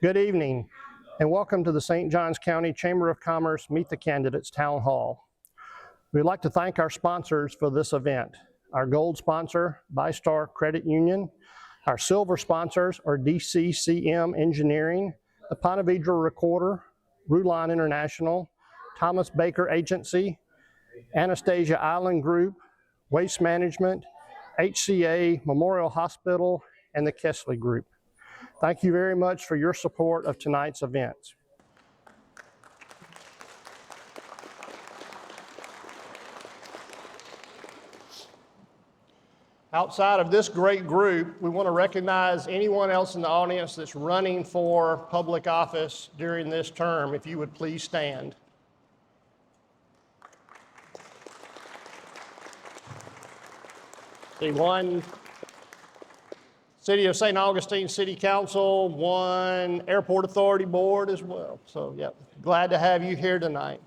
Good evening, and welcome to the St. Johns County Chamber of Commerce Meet the Candidates Town Hall. We'd like to thank our sponsors for this event. Our gold sponsor, VyStar Credit Union. Our silver sponsors are DCCM Engineering, the Ponte Vedra Recorder, Rulon International, ThompsonBaker Agency, Anastasia Island Group, Waste Management, HCA Memorial Hospital, and the Kesley Group. Thank you very much for your support of tonight's events. Outside of this great group, we want to recognize anyone else in the audience that's running for public office during this term. If you would please stand. See, one City of St. Augustine City Council, one Airport Authority Board as well. So, yep, glad to have you here tonight.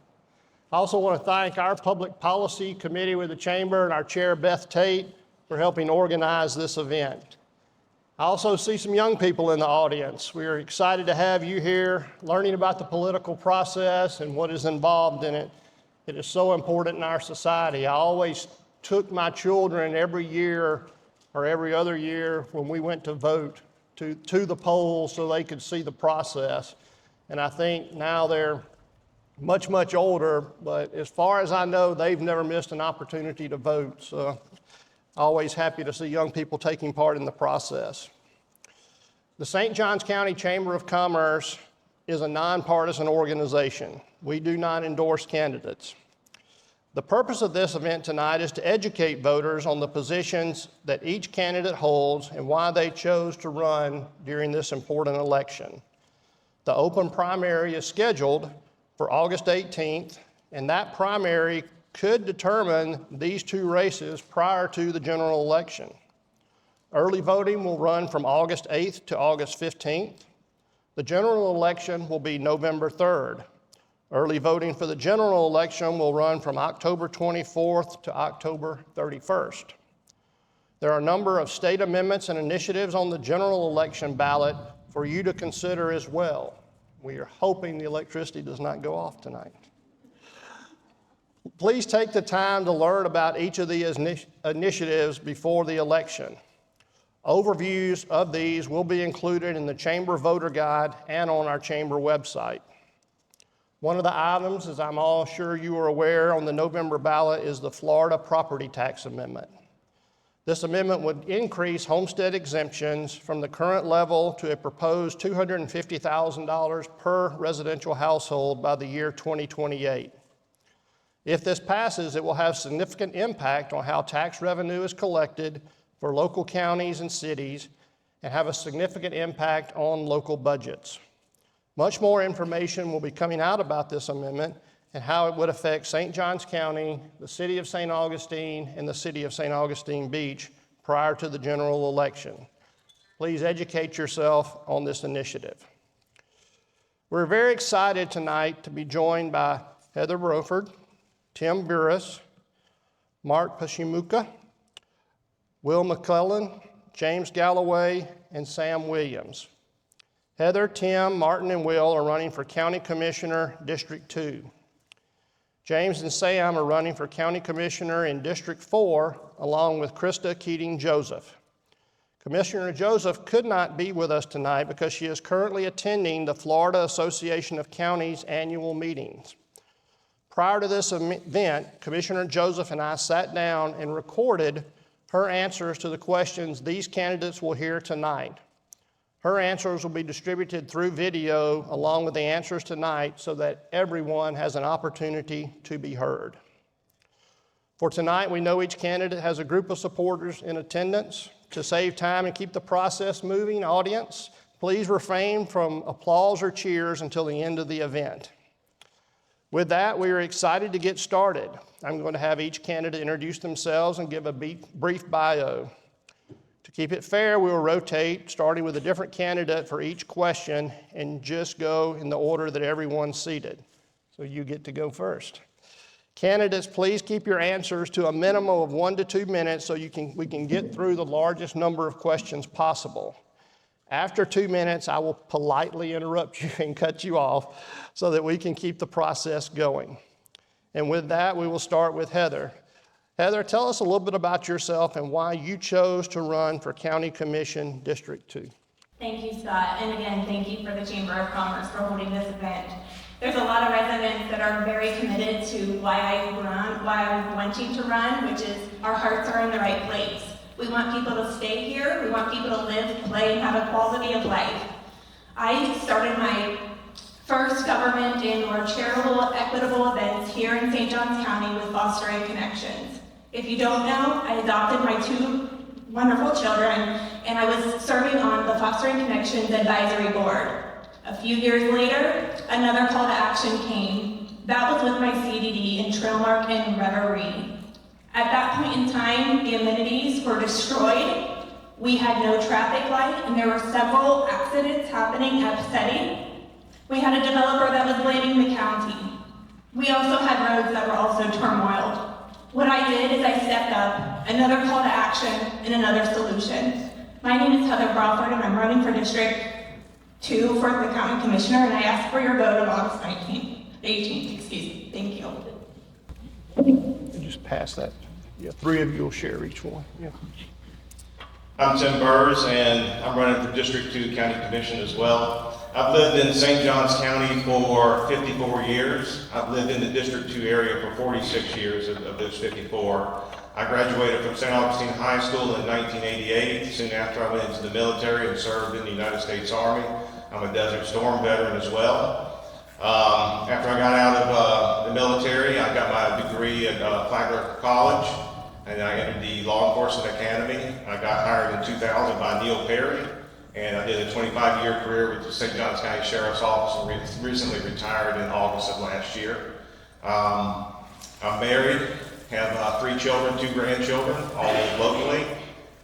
I also want to thank our Public Policy Committee with the Chamber and our Chair, Beth Tate, for helping organize this event. I also see some young people in the audience. We are excited to have you here learning about the political process and what is involved in it. It is so important in our society. I always took my children every year or every other year when we went to vote to the polls so they could see the process. And I think now they're much, much older, but as far as I know, they've never missed an opportunity to vote. So always happy to see young people taking part in the process. The St. Johns County Chamber of Commerce is a nonpartisan organization. We do not endorse candidates. The purpose of this event tonight is to educate voters on the positions that each candidate holds and why they chose to run during this important election. The open primary is scheduled for August 18th, and that primary could determine these two races prior to the general election. Early voting will run from August 8th to August 15th. The general election will be November 3rd. Early voting for the general election will run from October 24th to October 31st. There are a number of state amendments and initiatives on the general election ballot for you to consider as well. We are hoping the electricity does not go off tonight. Please take the time to learn about each of these initiatives before the election. Overviews of these will be included in the Chamber Voter Guide and on our Chamber website. One of the items, as I'm all sure you are aware, on the November ballot is the Florida Property Tax Amendment. This amendment would increase homestead exemptions from the current level to a proposed $250,000 per residential household by the year 2028. If this passes, it will have significant impact on how tax revenue is collected for local counties and cities and have a significant impact on local budgets. Much more information will be coming out about this amendment and how it would affect St. Johns County, the City of St. Augustine, and the City of St. Augustine Beach prior to the general election. Please educate yourself on this initiative. We're very excited tonight to be joined by Heather Brofford, Tim Burres, Mark Pyszczymuka, Will McMullan, James Galloway, and Sam Williams. Heather, Tim, Martin, and Will are running for County Commissioner, District 2. James and Sam are running for County Commissioner in District 4, along with Krista Keating-Joseph. Commissioner Joseph could not be with us tonight because she is currently attending the Florida Association of Counties annual meetings. Prior to this event, Commissioner Joseph and I sat down and recorded her answers to the questions these candidates will hear tonight. Her answers will be distributed through video along with the answers tonight so that everyone has an opportunity to be heard. For tonight, we know each candidate has a group of supporters in attendance. To save time and keep the process moving, audience, please refrain from applause or cheers until the end of the event. With that, we are excited to get started. I'm going to have each candidate introduce themselves and give a brief bio. To keep it fair, we will rotate, starting with a different candidate for each question, and just go in the order that everyone's seated. So you get to go first. Candidates, please keep your answers to a minimum of 1 to 2 minutes so we can get through the largest number of questions possible. After 2 minutes, I will politely interrupt you and cut you off so that we can keep the process going. And with that, we will start with Heather. Heather, tell us a little bit about yourself and why you chose to run for County Commission District 2. Thank you, Scott. And again, thank you for the Chamber of Commerce for holding this event. There's a lot of residents that are very committed to why I'm wanting to run, which is our hearts are in the right place. We want people to stay here. We want people to live, play, and have a quality of life. I started my first government and or charitable equitable events here in St. Johns County with Fostering Connections. If you don't know, I adopted my 2 wonderful children, and I was serving on the Fostering Connections Advisory Board. A few years later, another call to action came. That was with my CDD in Trailmark and Reverie. At that point in time, the amenities were destroyed. We had no traffic light, and there were several accidents happening at Psetti. We had a developer that was blaming the county. We also had roads that were also turmoiled. What I did is I stepped up, another call to action, and another solution. My name is Heather Brofford, and I'm running for District 2 for the County Commissioner, and I ask for your vote on August 18th, excuse me. Thank you. Just pass that. Yeah, 3 of you will share each one. Yeah. I'm Tim Burres, and I'm running for District 2 County Commission as well. I've lived in St. Johns County for 54 years. I've lived in the District 2 area for 46 years of those 54. I graduated from St. Augustine High School in 1988. Soon after I went into the military and served in the United States Army. I'm a Desert Storm veteran as well. After I got out of the military, I got my degree at Flagler College, and I entered the Law Enforcement Academy. I got hired in 2000 by Neil Perry, and I did a 25-year career with the St. Johns County Sheriff's Office and recently retired in August of last year. I'm married, have 3 children, 2 grandchildren, all live locally,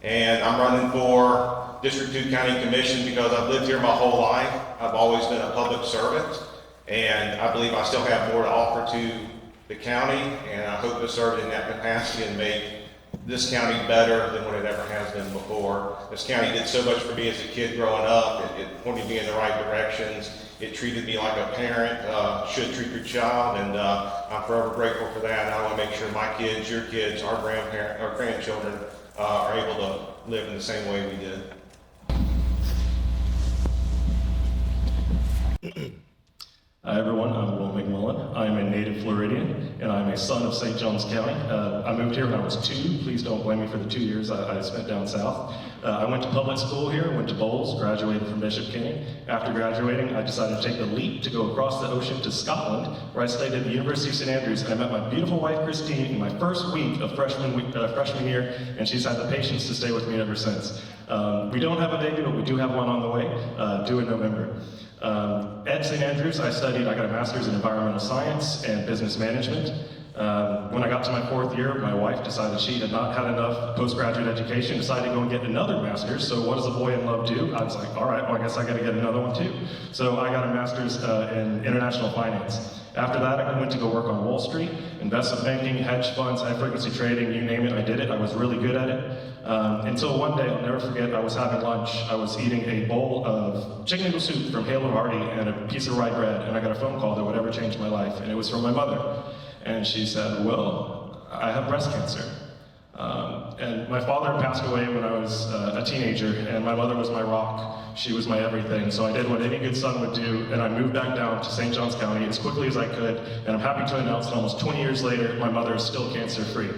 and I'm running for District 2 County Commission because I've lived here my whole life. I've always been a public servant, and I believe I still have more to offer to the county, and I hope to serve in that capacity and make this county better than what it ever has been before. This county did so much for me as a kid growing up. It pointed me in the right directions. It treated me like a parent should treat your child, and I'm forever grateful for that. And I want to make sure my kids, your kids, our grandchildren are able to live in the same way we did. Hi everyone, I'm McMullan. I'm a native Floridian, and I'm a son of St. Johns County. I moved here when I was 2. Please don't blame me for the 2 years I spent down south. I went to public school here, went to Bowles, graduated from Bishop Kenny. After graduating, I decided to take the leap to go across the ocean to Scotland, where I studied at the University of St. Andrews, and I met my beautiful wife, Christine, in my first week of freshman year, and she's had the patience to stay with me ever since. We don't have a baby, but we do have one on the way, due in November. At St. Andrews, I got a master's in environmental science and business management. When I got to my 4th year, my wife decided she had not had enough postgraduate education, decided to go and get another master's. So what does a boy in love do? I was like, all right, well, I guess I got to get another one too. So I got a master's in international finance. After that, I went to go work on Wall Street, investment banking, hedge funds, high-frequency trading, you name it, I did it. I was really good at it. Until one day, I'll never forget, I was having lunch. I was eating a bowl of chicken noodle soup from Hale & Hardy and a piece of rye bread, and I got a phone call that would ever change my life, and it was from my mother. And she said, well, I have breast cancer. And my father passed away when I was a teenager, and my mother was my rock. She was my everything. So I did what any good son would do, and I moved back down to St. Johns County as quickly as I could. And I'm happy to announce that almost 20 years later, my mother is still cancer-free.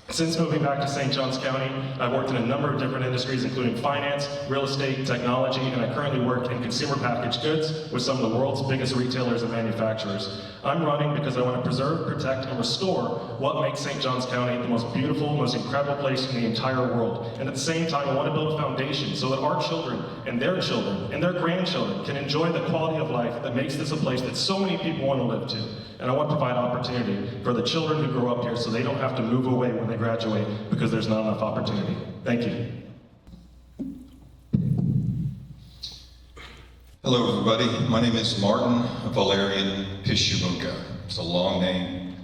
Since moving back to St. Johns County, I've worked in a number of different industries, including finance, real estate, technology, and I currently work in consumer packaged goods with some of the world's biggest retailers and manufacturers. I'm running because I want to preserve, protect, and restore what makes St. Johns County the most beautiful, most incredible place in the entire world. And at the same time, I want to build a foundation so that our children and their grandchildren can enjoy the quality of life that makes this a place that so many people want to live to. And I want to provide opportunity for the children who grow up here so they don't have to move away when they graduate because there's not enough opportunity. Thank you. Hello everybody, my name is Martin Valerian Pyszczymuka. It's a long name,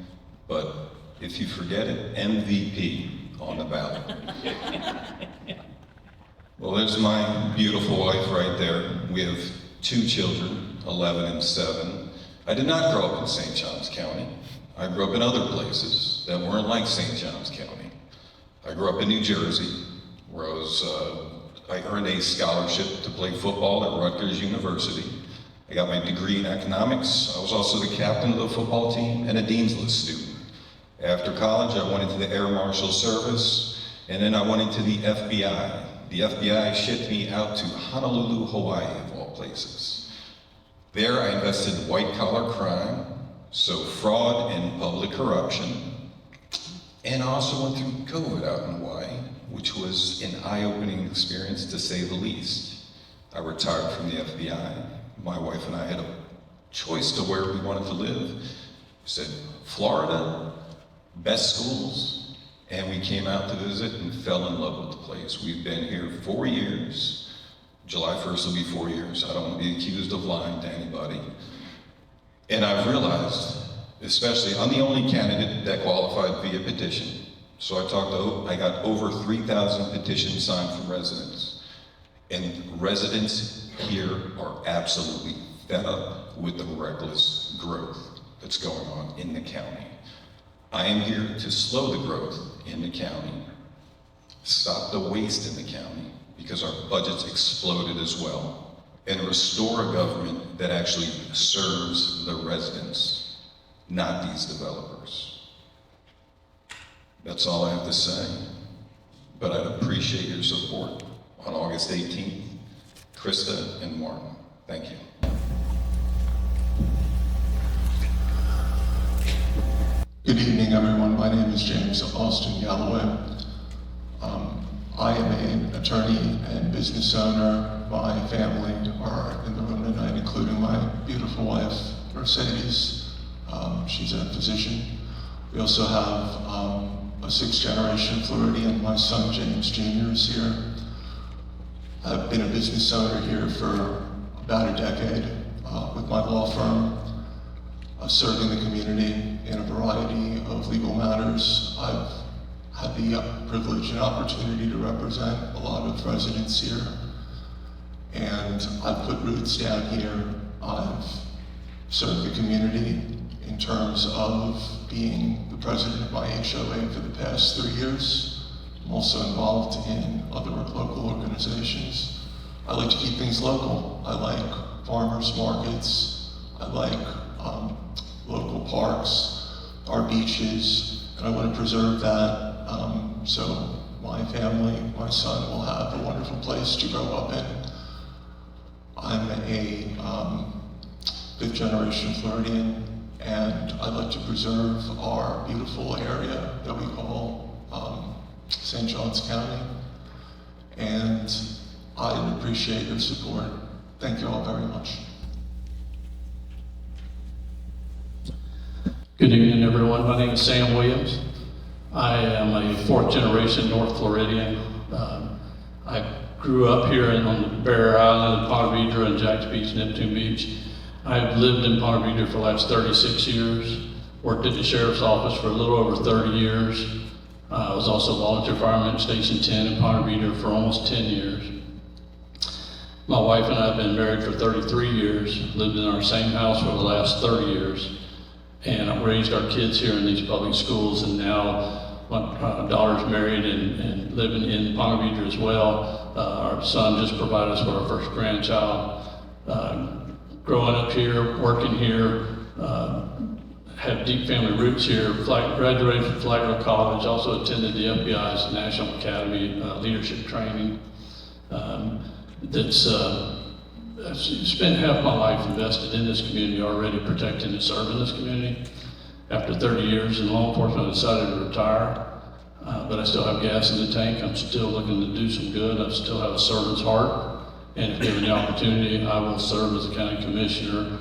but if you forget it, MVP on the ballot. Well, there's my beautiful wife right there. We have 2 children, 11 and 7. I did not grow up in St. Johns County. I grew up in other places that weren't like St. Johns County. I grew up in New Jersey, where I earned a scholarship to play football at Rutgers University. I got my degree in economics. I was also the captain of the football team and a Dean's List student. After college, I went into the Air Marshal Service, and then I went into the FBI. The FBI shipped me out to Honolulu, Hawaii, of all places. There, I invested in white-collar crime, so fraud and public corruption, and I also went through COVID out in Hawaii, which was an eye-opening experience, to say the least. I retired from the FBI. My wife and I had a choice to where we wanted to live. We said, Florida, best schools, and we came out to visit and fell in love with the place. We've been here 4 years. July 1st will be 4 years. I don't want to be accused of lying to anybody. And I've realized, especially, I'm the only candidate that qualified via petition. So I got over 3,000 petitions signed from residents. And residents here are absolutely fed up with the reckless growth that's going on in the county. I am here to slow the growth in the county, stop the waste in the county, because our budget's exploded as well, and restore a government that actually serves the residents, not these developers. That's all I have to say, but I'd appreciate your support on August 18th. Krista and Martin, thank you. Good evening, everyone. My name is James Austin Galloway. I am an attorney and business owner. My family are in the room tonight, including my beautiful wife, Mercedes. She's a physician. We also have a 6th-generation Floridian. My son, James Jr., is here. I've been a business owner here for about a decade with my law firm, serving the community in a variety of legal matters. I've had the privilege and opportunity to represent a lot of residents here, and I've put roots down here. I've served the community in terms of being the president of my HOA for the past 3 years. I'm also involved in other local organizations. I like to keep things local. I like farmers markets. I like local parks, our beaches, and I want to preserve that so my family, my son, will have a wonderful place to grow up in. I'm a 5th-generation Floridian, and I like to preserve our beautiful area that we call St. Johns County, and I appreciate your support. Thank you all very much. Good evening, everyone. My name is Sam Williams. I am a 4th-generation North Floridian. I grew up here on the Barrier Island, Ponte Vedra, and Jack's Beach, Neptune Beach. I've lived in Ponte Vedra for the last 36 years, worked at the Sheriff's Office for a little over 30 years. I was also volunteer fireman at Station 10 in Ponte Vedra for almost 10 years. My wife and I have been married for 33 years, lived in our same house for the last 30 years. And I've raised our kids here in these public schools, and now my daughter's married and living in Ponte Vedra as well. Our son just provided us with our first grandchild. Growing up here, working here, have deep family roots here. Graduated from Flagler College, also attended the FBI's National Academy leadership training. I've spent half my life invested in this community already, protecting and serving this community. After 30 years in law enforcement, I decided to retire, but I still have gas in the tank. I'm still looking to do some good. I still have a servant's heart, and if given the opportunity, I will serve as a county commissioner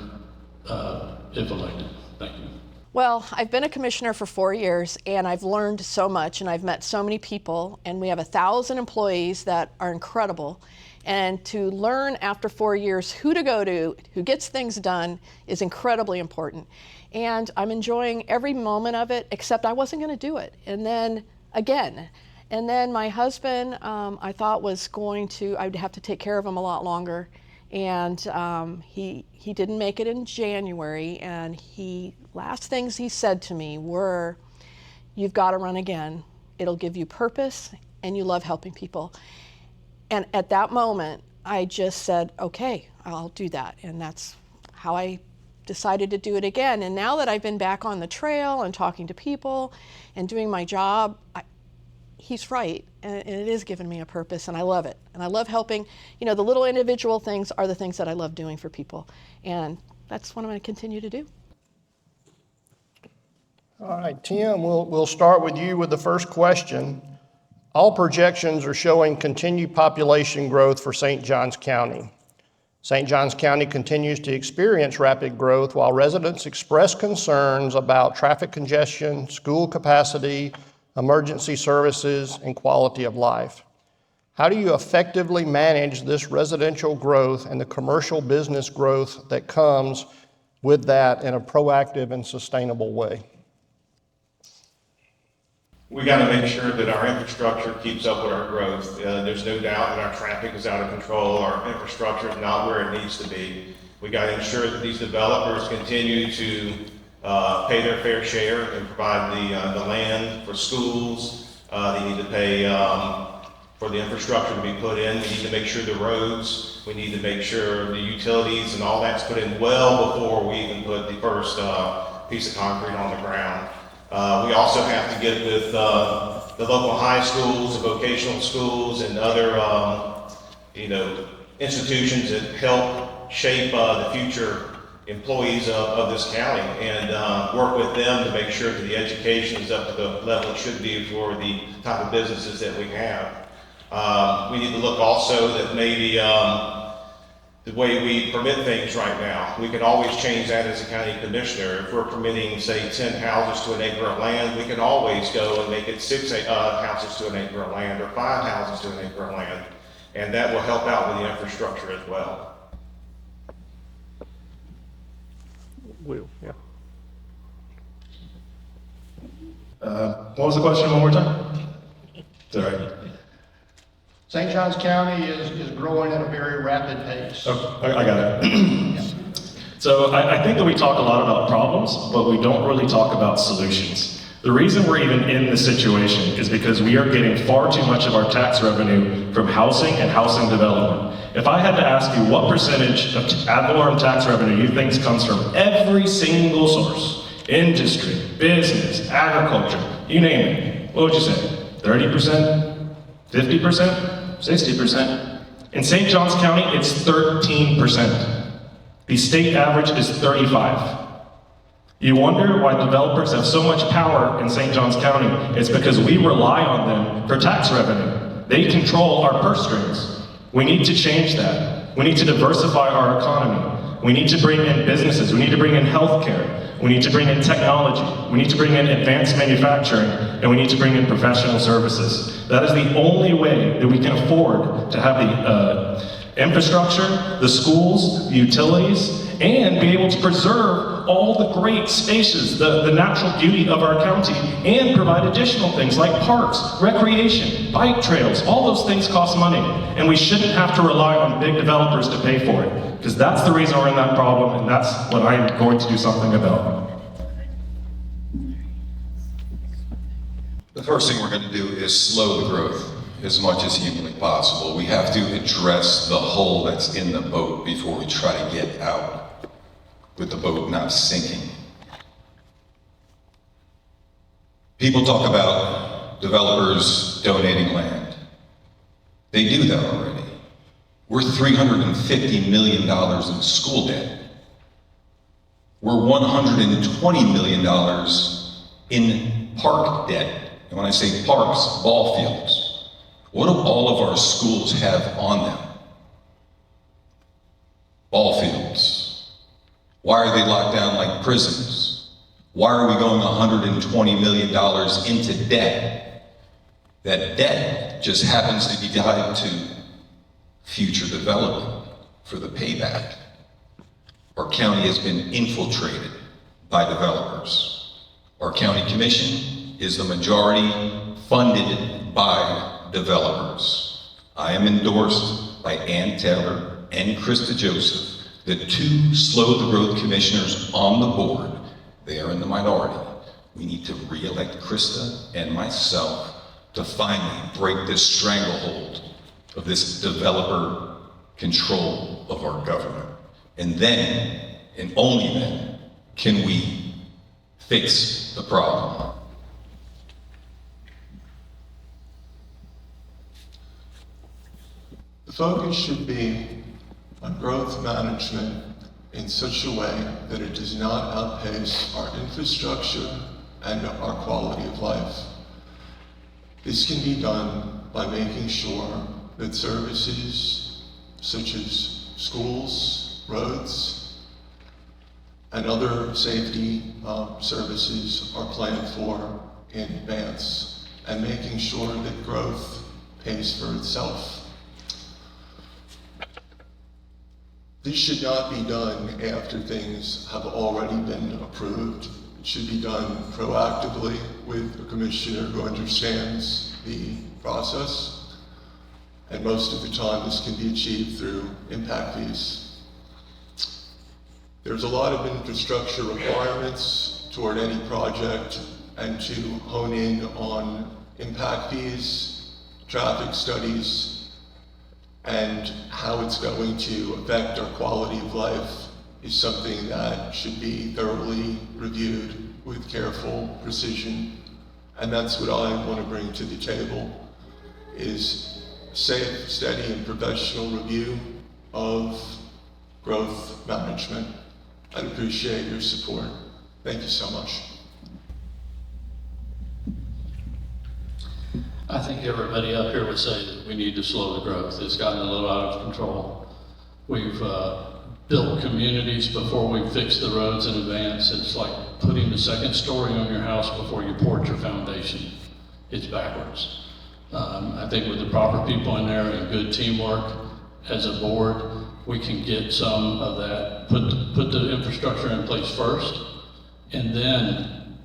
if elected. Thank you. Well, I've been a commissioner for 4 years, and I've learned so much, and I've met so many people, and we have 1,000 employees that are incredible. And to learn after 4 years who to go to, who gets things done, is incredibly important. And I'm enjoying every moment of it, except I wasn't going to do it. And then again, And then my husband, I thought I'd have to take care of him a lot longer. And he didn't make it in January. And last things he said to me were, "You've got to run again. It'll give you purpose and you love helping people." And at that moment, I just said, okay, I'll do that. And that's how I decided to do it again. And now that I've been back on the trail and talking to people and doing my job, he's right. And it is giving me a purpose, and I love it. And I love helping. You know, the little individual things are the things that I love doing for people. And that's what I'm going to continue to do. All right, Tim, we'll start with you with the first question. All projections are showing continued population growth for St. Johns County. St. Johns County continues to experience rapid growth while residents express concerns about traffic congestion, school capacity, emergency services, and quality of life. How do you effectively manage this residential growth and the commercial business growth that comes with that in a proactive and sustainable way? We got to make sure that our infrastructure keeps up with our growth. There's no doubt that our traffic is out of control. Our infrastructure is not where it needs to be. We got to ensure that these developers continue to pay their fair share and provide the land for schools. They need to pay for the infrastructure to be put in. We need to make sure the roads, we need to make sure the utilities and all that's put in well before we even put the first piece of concrete on the ground. We also have to get with the local high schools, the vocational schools, and other institutions that help shape the future employees of this county, and work with them to make sure that the education is up to the level it should be for the type of businesses that we have. We need to look also that maybe the way we permit things right now, we can always change that as a county commissioner. If we're permitting, say, 10 houses to an acre of land, we can always go and make it 6 houses to an acre of land or 5 houses to an acre of land. And that will help out with the infrastructure as well. Yeah. What was the question one more time? It's all right. St. Johns County is growing at a very rapid pace. Oh, I got it. So I think that we talk a lot about problems, but we don't really talk about solutions. The reason we're even in this situation is because we are getting far too much of our tax revenue from housing and housing development. If I had to ask you what percentage of ad valorem tax revenue you think comes from every single source, industry, business, agriculture, you name it, what would you say? 30%? 50%? 60%. In St. Johns County, it's 13%. The state average is 35%. You wonder why developers have so much power in St. Johns County. It's because we rely on them for tax revenue. They control our purse strings. We need to change that. We need to diversify our economy. We need to bring in businesses. We need to bring in healthcare. We need to bring in technology. We need to bring in advanced manufacturing, and we need to bring in professional services. That is the only way that we can afford to have the infrastructure, the schools, the utilities, and be able to preserve all the great spaces, the natural beauty of our county, and provide additional things like parks, recreation, bike trails. All those things cost money, and we shouldn't have to rely on big developers to pay for it, because that's the reason we're in that problem, and that's what I'm going to do something about. The first thing we're going to do is slow the growth as much as humanly possible. We have to address the hole that's in the boat before we try to get out with the boat not sinking. People talk about developers donating land. They do that already. We're $350 million in school debt. We're $120 million in park debt. And when I say parks, ball fields. What do all of our schools have on them? Ball fields. Why are they locked down like prisons? Why are we going $120 million into debt? That debt just happens to be tied to future development for the payback. Our county has been infiltrated by developers. Our county commission is the majority funded by developers. I am endorsed by Ann Taylor and Krista Joseph, the two slow the growth commissioners on the board. They are in the minority. We need to re-elect Krista and myself to finally break this stranglehold of this developer control of our government. And then, and only then, can we fix the problem. The focus should be on growth management in such a way that it does not outpace our infrastructure and our quality of life. This can be done by making sure that services such as schools, roads, and other safety services are planned for in advance, and making sure that growth pays for itself. This should not be done after things have already been approved. It should be done proactively with a commissioner who understands the process. And most of the time, this can be achieved through impact fees. There's a lot of infrastructure requirements toward any project, and to hone in on impact fees, traffic studies, and how it's going to affect our quality of life is something that should be thoroughly reviewed with careful precision. And that's what I want to bring to the table, is safe, steady, and professional review of growth management. I'd appreciate your support. Thank you so much. I think everybody up here would say that we need to slow the growth. It's gotten a little out of control. We've built communities before we fixed the roads in advance. It's like putting the second story on your house before you poured your foundation. It's backwards. I think with the proper people in there and good teamwork as a board, we can get some of that, put the infrastructure in place first, and then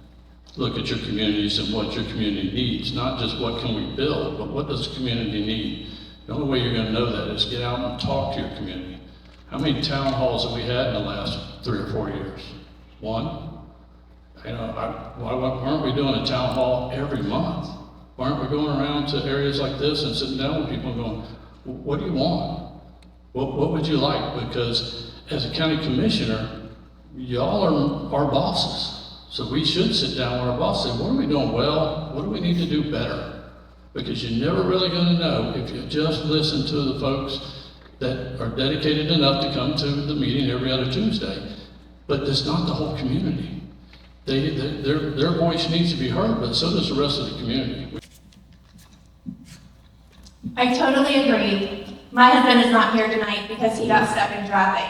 look at your communities and what your community needs, not just what can we build, but what does the community need? The only way you're going to know that is get out and talk to your community. How many town halls have we had in the last 3 or 4 years? One? You know, why aren't we doing a town hall every month? Why aren't we going around to areas like this and sitting down with people and going, what do you want? What would you like? Because as a county commissioner, y'all are our bosses. So we should sit down with our boss and say, what are we doing well? What do we need to do better? Because you're never really going to know if you just listen to the folks that are dedicated enough to come to the meeting every other Tuesday. But it's not the whole community. Their voice needs to be heard, but so does the rest of the community. I totally agree. My husband is not here tonight because he got stuck in traffic.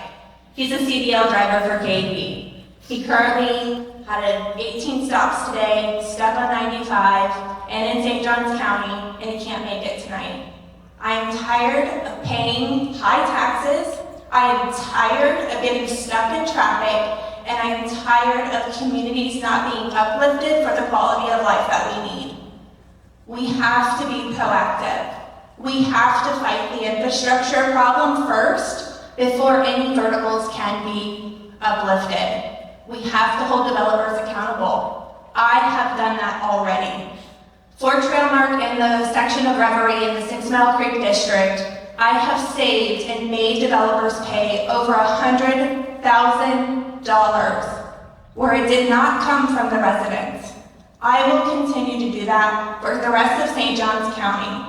He's a CDL driver for KV. He currently had 18 stops today, stuck on 95, and in St. Johns County, and he can't make it tonight. I am tired of paying high taxes. I am tired of getting stuck in traffic, and I am tired of communities not being uplifted for the quality of life that we need. We have to be proactive. We have to fight the infrastructure problem first before any verticals can be uplifted. We have to hold developers accountable. I have done that already. For Trailmark in the section of Reverie in the 6 Mile Creek District, I have saved and made developers pay over $100,000 where it did not come from the residents. I will continue to do that for the rest of St. Johns County.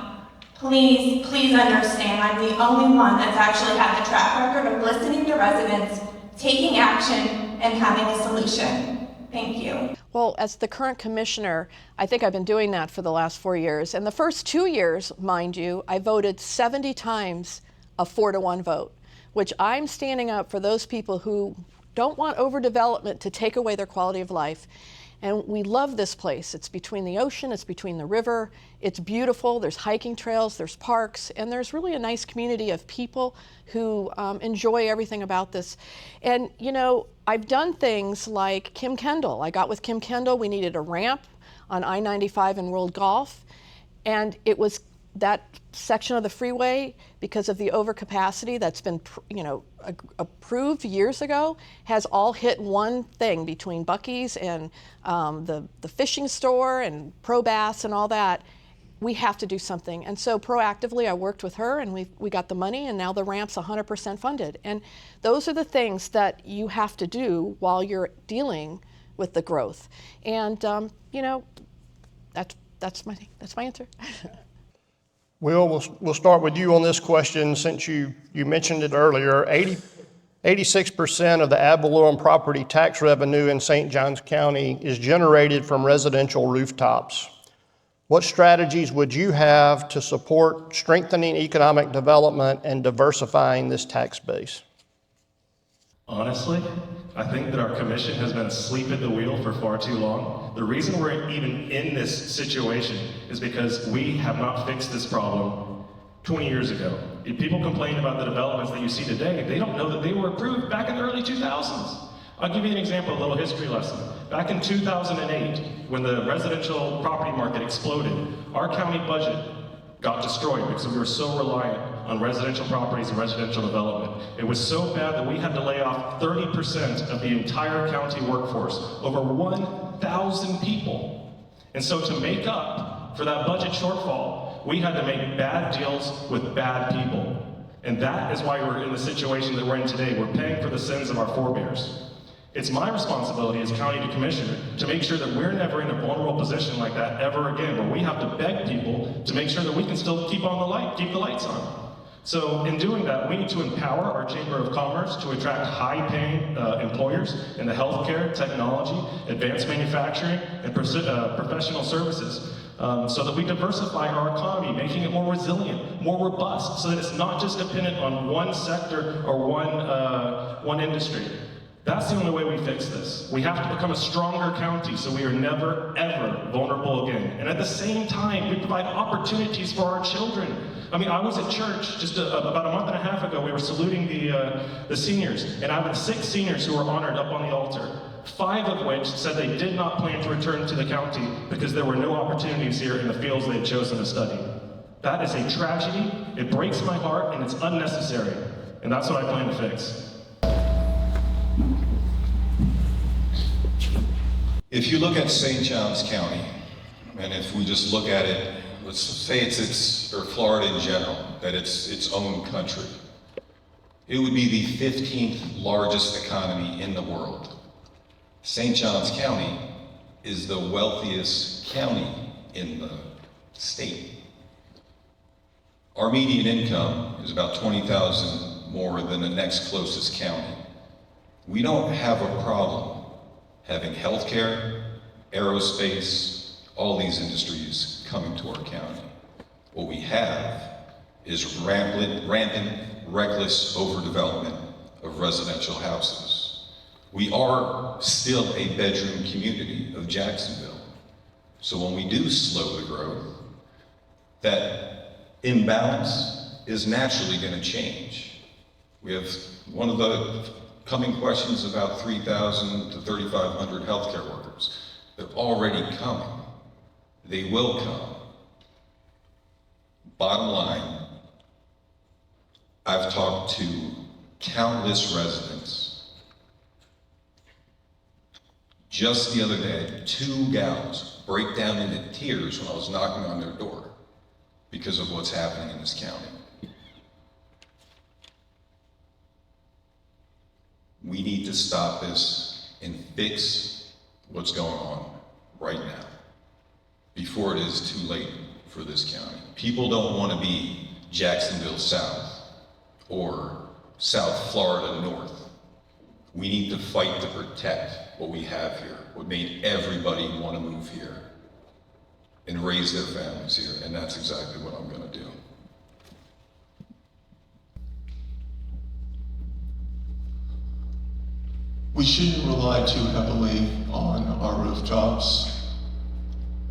Please, please understand, I'm the only one that's actually had the track record of listening to residents, taking action, and having a solution. Thank you. Well, as the current commissioner, I think I've been doing that for the last 4 years. And the first 2 years, mind you, I voted 70 times a 4-to-1 vote, which I'm standing up for those people who don't want overdevelopment to take away their quality of life. And we love this place. It's between the ocean, it's between the river, it's beautiful, there's hiking trails, there's parks, and there's really a nice community of people who enjoy everything about this. And you know, I've done things like Kim Kendall. I got with Kim Kendall, we needed a ramp on I-95 in World Golf. And it was that section of the freeway, because of the overcapacity that's been, approved years ago, has all hit one thing between Buc-ee's and the fishing store and Pro Bass and all that. We have to do something. And so proactively, I worked with her, and we got the money, and now the ramp's 100% funded. And those are the things that you have to do while you're dealing with the growth. And that's my answer. Will, we'll start with you on this question since you mentioned it earlier. 86% of the ad valorem property tax revenue in St. Johns County is generated from residential rooftops. What strategies would you have to support strengthening economic development and diversifying this tax base? Honestly, I think that our commission has been asleep at the wheel for far too long. The reason we're even in this situation is because we have not fixed this problem 20 years ago. If people complain about the developments that you see today, they don't know that they were approved back in the early 2000s. I'll give you an example, a little history lesson. Back in 2008, when the residential property market exploded, our county budget got destroyed because we were so reliant on residential properties and residential development. It was so bad that we had to lay off 30% of the entire county workforce, over 1,000 people. And so to make up for that budget shortfall, we had to make bad deals with bad people. And that is why we're in the situation that we're in today. We're paying for the sins of our forebears. It's my responsibility as county commissioner to make sure that we're never in a vulnerable position like that ever again, where we have to beg people to make sure that we can still keep the lights on. So in doing that, we need to empower our Chamber of Commerce to attract high-paying employers in the healthcare, technology, advanced manufacturing, and professional services, so that we diversify our economy, making it more resilient, more robust, so that it's not just dependent on one sector or one industry. That's the only way we fix this. We have to become a stronger county so we are never, ever vulnerable again. And at the same time, we provide opportunities for our children. I mean, I was at church just about a month and a half ago. We were saluting the seniors, and I had 6 seniors who were honored up on the altar, 5 of which said they did not plan to return to the county because there were no opportunities here in the fields they had chosen to study. That is a tragedy. It breaks my heart, and it's unnecessary. And that's what I plan to fix. If you look at St. Johns County, and if we just look at it, let's say or Florida in general, that it's its own country, it would be the 15th largest economy in the world. St. Johns County is the wealthiest county in the state. Our median income is about $20,000 more than the next closest county. We don't have a problem having healthcare, aerospace, all these industries coming to our county. What we have is rampant, reckless overdevelopment of residential houses. We are still a bedroom community of Jacksonville. So when we do slow the growth, that imbalance is naturally going to change. We have one of the coming questions about 3,000 to 3,500 healthcare workers. They're already coming. They will come. Bottom line, I've talked to countless residents. Just the other day, 2 gals break down into tears when I was knocking on their door because of what's happening in this county. We need to stop this and fix what's going on right now before it is too late for this county. People don't want to be Jacksonville South or South Florida North. We need to fight to protect what we have here, what made everybody want to move here and raise their families here, and that's exactly what I'm going to do. We shouldn't rely too heavily on our rooftops.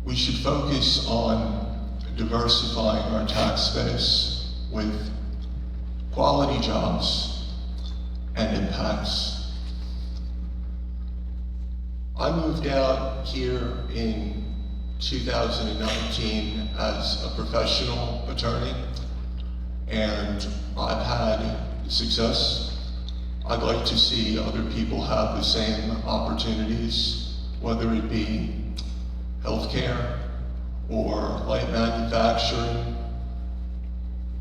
We should focus on diversifying our tax base with quality jobs and impacts. I moved out here in 2019 as a professional attorney, and I've had success. I'd like to see other people have the same opportunities, whether it be healthcare or light manufacturing.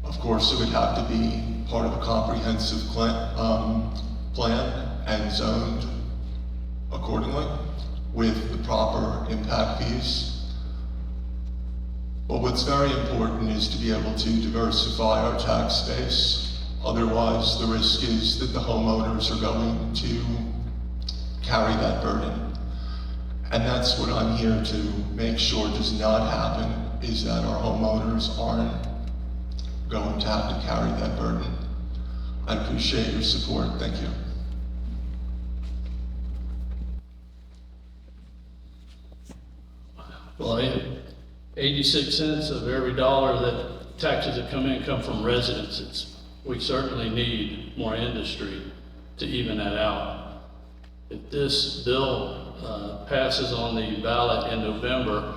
Of course, it would have to be part of a comprehensive plan and zoned accordingly with the proper impact fees. But what's very important is to be able to diversify our tax base. Otherwise, the risk is that the homeowners are going to carry that burden. And that's what I'm here to make sure does not happen, is that our homeowners aren't going to have to carry that burden. I appreciate your support. Thank you. Well, 86 cents of every dollar that taxes that come in come from residents. We certainly need more industry to even that out. If this bill passes on the ballot in November,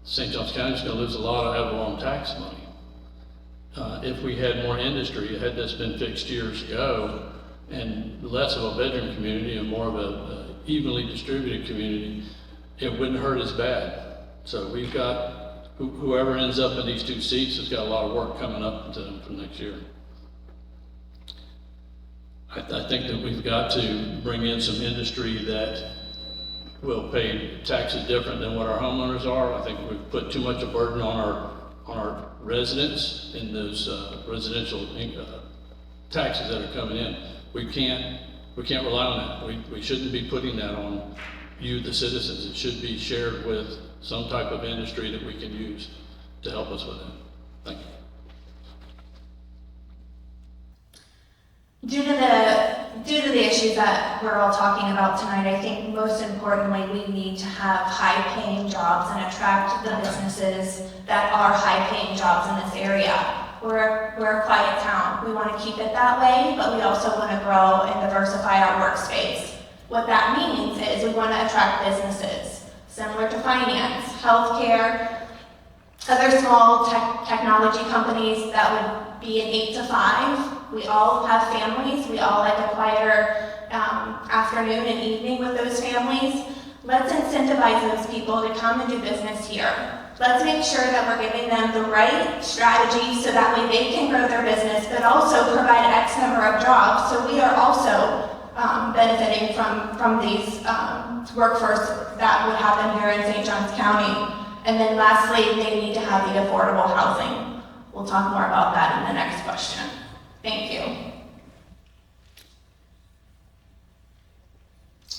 St. Johns County is going to lose a lot of ad valorem tax money. If we had more industry, had this been fixed years ago, and less of a bedroom community and more of a evenly distributed community, it wouldn't hurt as bad. So we've got, whoever ends up in these two seats has got a lot of work coming up to them for next year. I think that we've got to bring in some industry that will pay taxes different than what our homeowners are. I think we've put too much a burden on our residents in those residential taxes that are coming in. We can't rely on that. We shouldn't be putting that on you, the citizens. It should be shared with some type of industry that we can use to help us with it. Thank you. Due to the issues that we're all talking about tonight, I think most importantly, we need to have high-paying jobs and attract the businesses that are high-paying jobs in this area. We're a quiet town. We want to keep it that way, but we also want to grow and diversify our workspace. What that means is we want to attract businesses, similar to finance, healthcare, other small technology companies that would be an 8 to 5. We all have families. We all like a quieter afternoon and evening with those families. Let's incentivize those people to come and do business here. Let's make sure that we're giving them the right strategy so that way they can grow their business, but also provide X number of jobs. So we are also benefiting from these workforce that would happen here in St. Johns County. And then lastly, they need to have the affordable housing. We'll talk more about that in the next question. Thank you.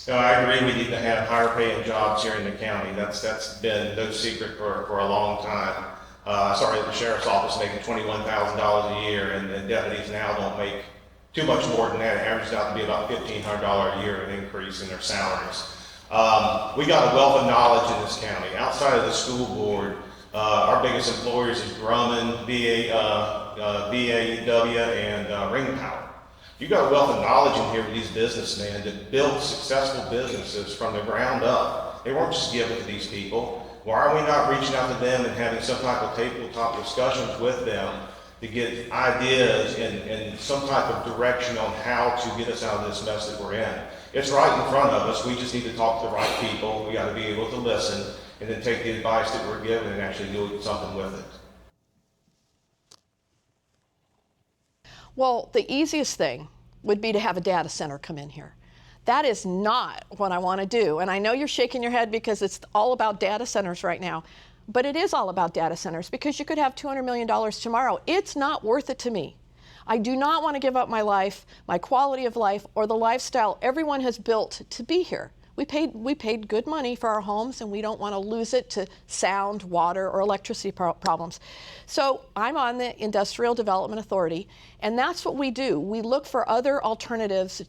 No, I agree, we need to have higher paying jobs here in the county. That's been no secret for a long time. I started at the sheriff's office making $21,000 a year, and deputies now don't make too much more than that. It averages out to be about $1,500 a year in increase in their salaries. We got a wealth of knowledge in this county. Outside of the school board, our biggest employers is Grumman, VAEW, and Ring Power. You got a wealth of knowledge in here with these businessmen that built successful businesses from the ground up. They weren't just given to these people. Why are we not reaching out to them and having some type of tabletop discussions with them to get ideas and some type of direction on how to get us out of this mess that we're in? It's right in front of us. We just need to talk to the right people. We got to be able to listen and then take the advice that we're given and actually do something with it. Well, the easiest thing would be to have a data center come in here. That is not what I want to do. And I know you're shaking your head because it's all about data centers right now. But it is all about data centers because you could have $200 million tomorrow. It's not worth it to me. I do not want to give up my life, my quality of life, or the lifestyle everyone has built to be here. We paid good money for our homes, and we don't want to lose it to sound, water, or electricity problems. So I'm on the Industrial Development Authority, and that's what we do. We look for other alternatives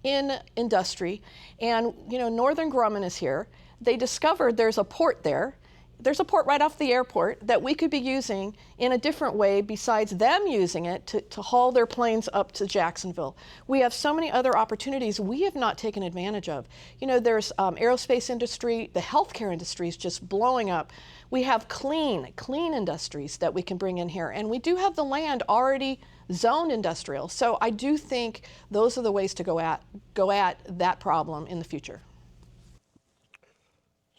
in industry, and Northern Grumman is here. They discovered there's a port there, there's a port right off the airport that we could be using in a different way besides them using it to haul their planes up to Jacksonville. We have so many other opportunities we have not taken advantage of. You know, there's aerospace industry, the healthcare industry is just blowing up. We have clean industries that we can bring in here, and we do have the land already zoned industrial. So I do think those are the ways to go at that problem in the future.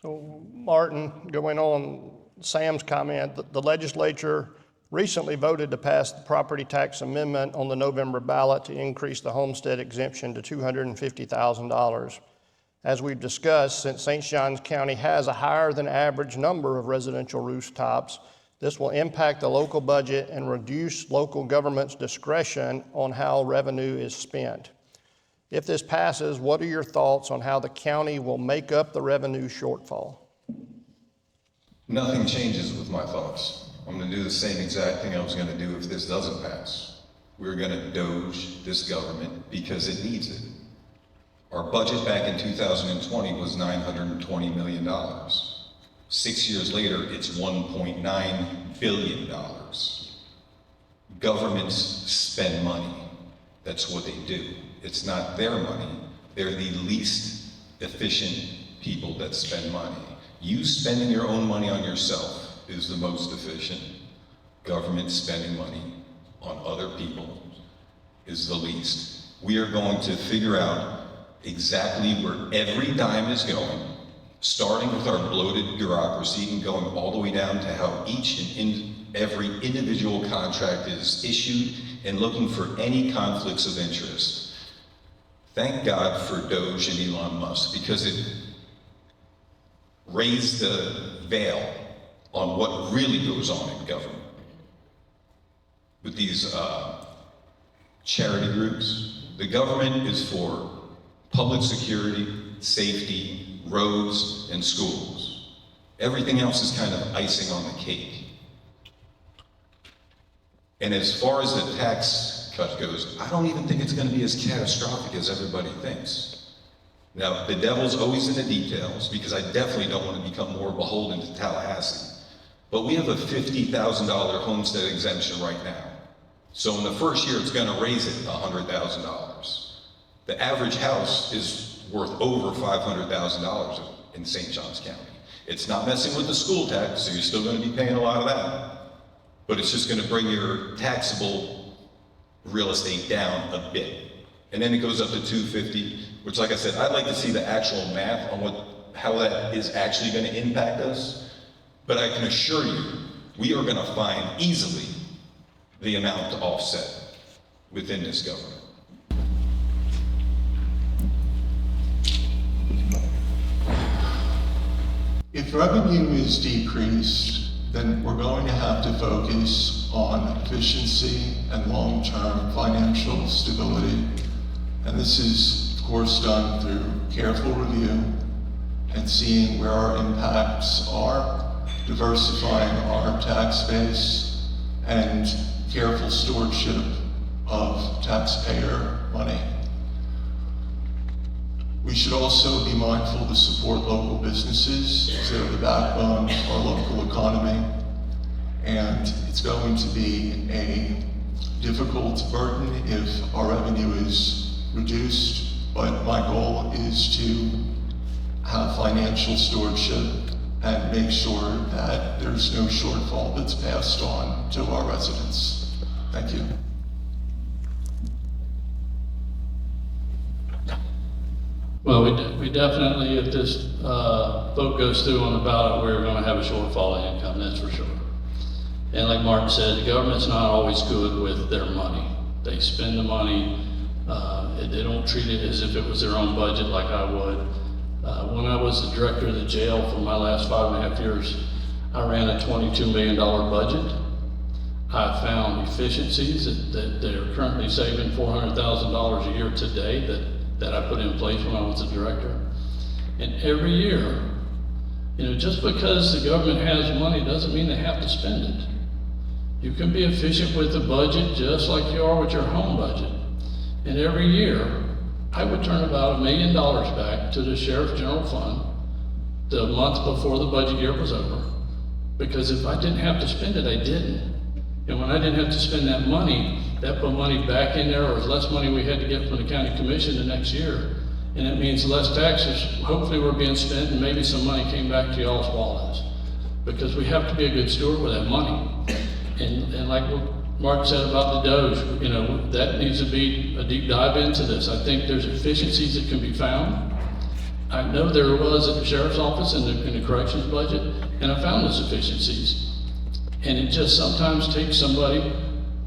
So Martin, going on Sam's comment, the legislature recently voted to pass the property tax amendment on the November ballot to increase the homestead exemption to $250,000. As we've discussed, since St. Johns County has a higher than average number of residential rooftops, this will impact the local budget and reduce local government's discretion on how revenue is spent. If this passes, what are your thoughts on how the county will make up the revenue shortfall? Nothing changes with my thoughts. I'm going to do the same exact thing I was going to do if this doesn't pass. We're going to doge this government because it needs it. Our budget back in 2020 was $920 million. 6 years later, it's $1.9 billion. Governments spend money. That's what they do. It's not their money. They're the least efficient people that spend money. You spending your own money on yourself is the most efficient. Government spending money on other people is the least. We are going to figure out exactly where every dime is going, starting with our bloated bureaucracy and going all the way down to how each and every individual contract is issued and looking for any conflicts of interest. Thank God for Doge and Elon Musk, because it raised the veil on what really goes on in government. With these charity groups, the government is for public security, safety, roads, and schools. Everything else is kind of icing on the cake. And as far as the tax cut goes, I don't even think it's going to be as catastrophic as everybody thinks. Now, the devil's always in the details, because I definitely don't want to become more beholden to Tallahassee. But we have a $50,000 homestead exemption right now. So in the first year, it's going to raise it $100,000. The average house is worth over $500,000 in St. Johns County. It's not messing with the school tax, so you're still going to be paying a lot of that. But it's just going to bring your taxable real estate down a bit. And then it goes up to $250, which, like I said, I'd like to see the actual math on how that is actually going to impact us. But I can assure you, we are going to find easily the amount to offset within this government. If revenue is decreased, then we're going to have to focus on efficiency and long-term financial stability. And this is, of course, done through careful review and seeing where our impacts are, diversifying our tax base, and careful stewardship of taxpayer money. We should also be mindful to support local businesses, as they're the backbone of our local economy. And it's going to be a difficult burden if our revenue is reduced, but my goal is to have financial stewardship and make sure that there's no shortfall that's passed on to our residents. Thank you. Well, we definitely, if this vote goes through on the ballot, we're going to have a shortfall in income, that's for sure. And like Martin said, the government's not always good with their money. They spend the money, they don't treat it as if it was their own budget like I would. When I was the director of the jail for my last 5.5 years, I ran a $22 million budget. I found efficiencies that they're currently saving $400,000 a year today that I put in place when I was the director. And every year, just because the government has money doesn't mean they have to spend it. You can be efficient with the budget just like you are with your home budget. And every year, I would turn about $1 million back to the Sheriff's General Fund the month before the budget year was over. Because if I didn't have to spend it, I didn't. And when I didn't have to spend that money, that put money back in there, or less money we had to get from the county commission the next year. And it means less taxes, hopefully were being spent, and maybe some money came back to y'all's wallets. Because we have to be a good steward with that money. And like what Mark said about the Doge, you know, that needs to be a deep dive into this. I think there's efficiencies that can be found. I know there was at the sheriff's office and in the corrections budget, and I found those efficiencies. And it just sometimes takes somebody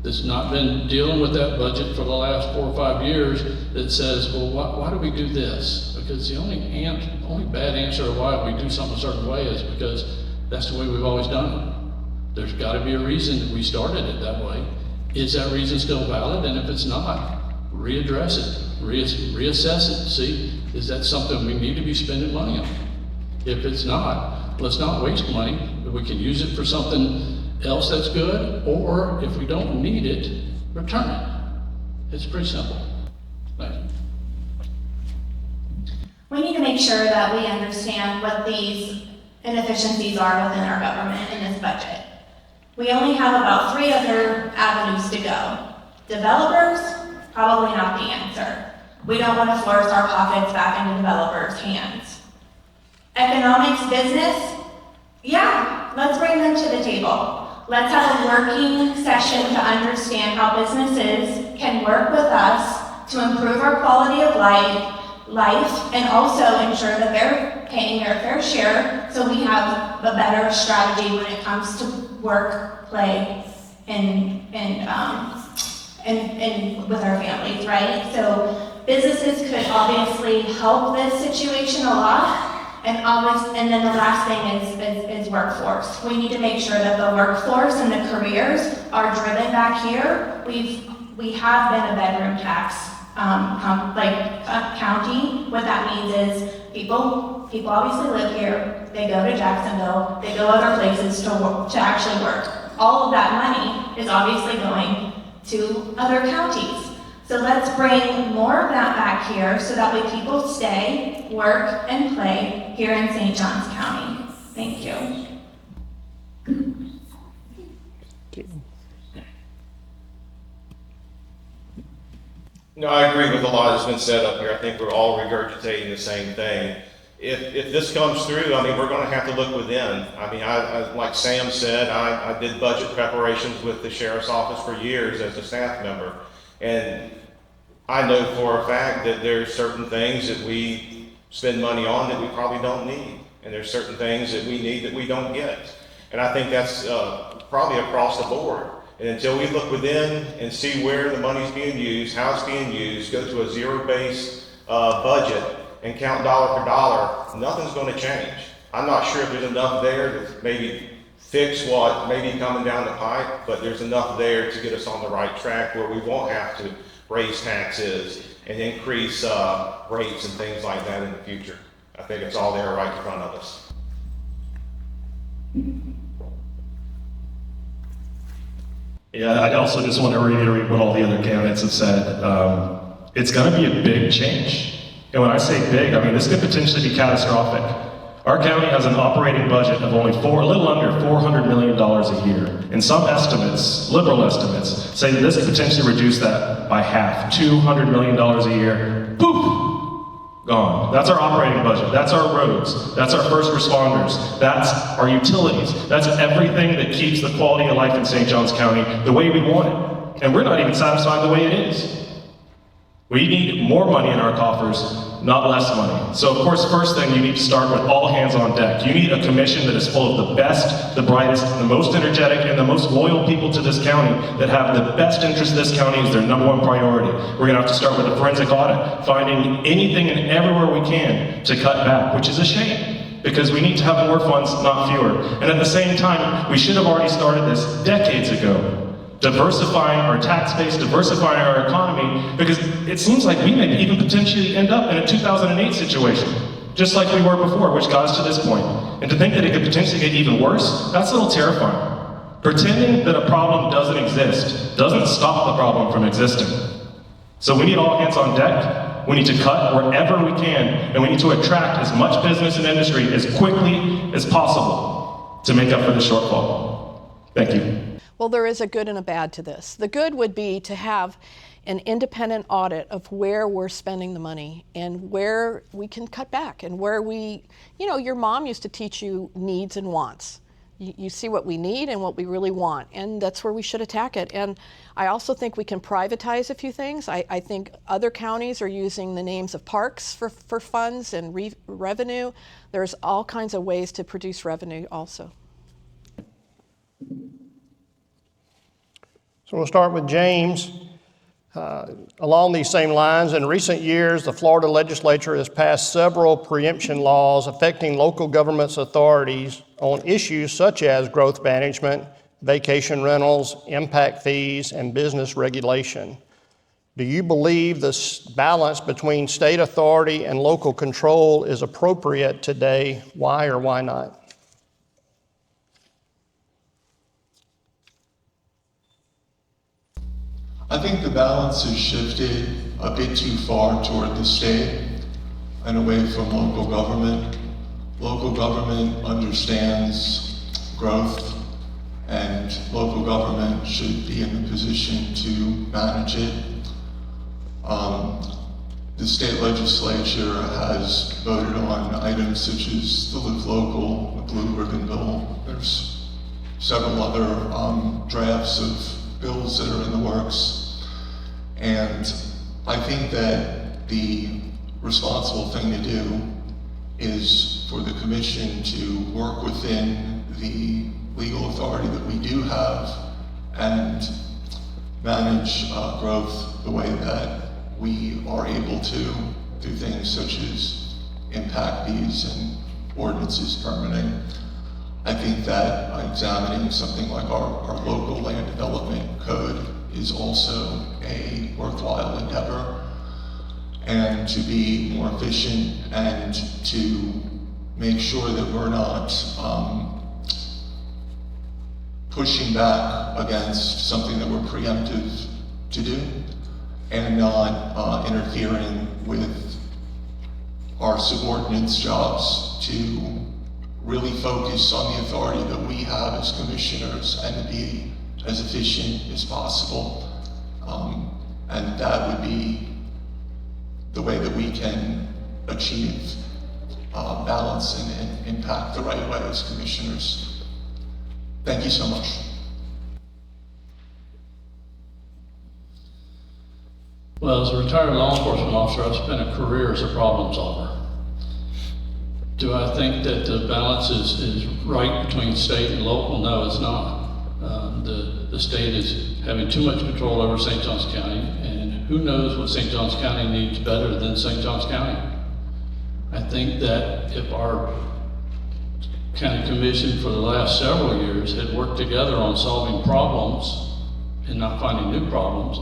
that's not been dealing with that budget for the last 4 or 5 years that says, well, why do we do this? Because the only bad answer to why we do something a certain way is because that's the way we've always done it. There's got to be a reason that we started it that way. Is that reason still valid? And if it's not, readdress it, reassess it, see, is that something we need to be spending money on? If it's not, let's not waste money, but we can use it for something else that's good, or if we don't need it, return it. It's pretty simple. Thank you. We need to make sure that we understand what these inefficiencies are within our government in this budget. We only have about 3 other avenues to go. Developers, probably not the answer. We don't want to force our pockets back into developers' hands. Economics, business, yeah, let's bring them to the table. Let's have a working session to understand how businesses can work with us to improve our quality of life, and also ensure that they're paying their fair share, so we have a better strategy when it comes to work, play, and with our families, right? So businesses could obviously help this situation a lot. And then the last thing is workforce. We need to make sure that the workforce and the careers are driven back here. We have been a bedroom tax county. What that means is people obviously live here. They go to Jacksonville. They go other places to actually work. All of that money is obviously going to other counties. So let's bring more of that back here so that way people stay, work, and play here in St. Johns County. Thank you. No, I agree with a lot that's been said up here. I think we're all regurgitating the same thing. If this comes through, I mean, we're going to have to look within. I mean, I like Sam said, I did budget preparations with the sheriff's office for years as a staff member. And I know for a fact that there's certain things that we spend money on that we probably don't need. And there's certain things that we need that we don't get. And I think that's probably across the board. And until we look within and see where the money's being used, how it's being used, go to a zero-based budget and count dollar for dollar, nothing's going to change. I'm not sure if there's enough there to maybe fix what may be coming down the pipe, but there's enough there to get us on the right track where we won't have to raise taxes and increase rates and things like that in the future. I think it's all there right in front of us. Yeah, I also just want to reiterate what all the other candidates have said. It's going to be a big change. And when I say big, I mean this could potentially be catastrophic. Our county has an operating budget of only a little under $400 million a year. And some estimates, liberal estimates, say that this could potentially reduce that by half, $200 million a year. Boop! Gone. That's our operating budget. That's our roads. That's our first responders. That's our utilities. That's everything that keeps the quality of life in St. Johns County the way we want it. And we're not even satisfied the way it is. We need more money in our coffers, not less money. So of course, first thing, you need to start with all hands on deck. You need a commission that is full of the best, the brightest, the most energetic, and the most loyal people to this county that have the best interest of this county as their #1 priority. We're gonna have to start with a forensic audit, finding anything and everywhere we can to cut back, which is a shame, because we need to have more funds, not fewer. And at the same time, we should have already started this decades ago. Diversifying our tax base, diversifying our economy, because it seems like we may even potentially end up in a 2008 situation, just like we were before, which got us to this point. And to think that it could potentially get even worse, that's a little terrifying. Pretending that a problem doesn't exist doesn't stop the problem from existing. So we need all hands on deck. We need to cut wherever we can, and we need to attract as much business and industry as quickly as possible. to make up for the shortfall. Thank you. Well, there is a good and a bad to this. The good would be to have an independent audit of where we're spending the money and where we can cut back and where we, your mom used to teach you needs and wants. You see what we need and what we really want, and that's where we should attack it. And I also think we can privatize a few things. I think other counties are using the names of parks for funds and revenue. There's all kinds of ways to produce revenue also. So we'll start with James. Along these same lines, in recent years, the Florida legislature has passed several preemption laws affecting local government's authorities on issues such as growth management, vacation rentals, impact fees, and business regulation. Do you believe this balance between state authority and local control is appropriate today? Why or why not? I think the balance has shifted a bit too far toward the state and away from local government. Local government understands growth, and local government should be in the position to manage it. The state legislature has voted on items such as the Live Local, the Blue Ribbon Bill. There's several other drafts of bills that are in the works. And I think that the responsible thing to do is for the commission to work within the legal authority that we do have and manage growth the way that we are able to through things such as impact fees and ordinances permitting. I think that examining something like our local land development code is also a worthwhile endeavor, and to be more efficient and to make sure that we're not pushing back against something that we're preemptive to do and not interfering with our subordinates' jobs, to really focus on the authority that we have as commissioners and to be as efficient as possible. And that would be the way that we can achieve balance and impact the right way as commissioners. Thank you so much. Well, as a retired law enforcement officer, I've spent a career as a problem solver. Do I think that the balance is right between state and local? No, it's not. The state is having too much control over St. Johns County, and who knows what St. Johns County needs better than St. Johns County. I think that if our county commission for the last several years had worked together on solving problems and not finding new problems,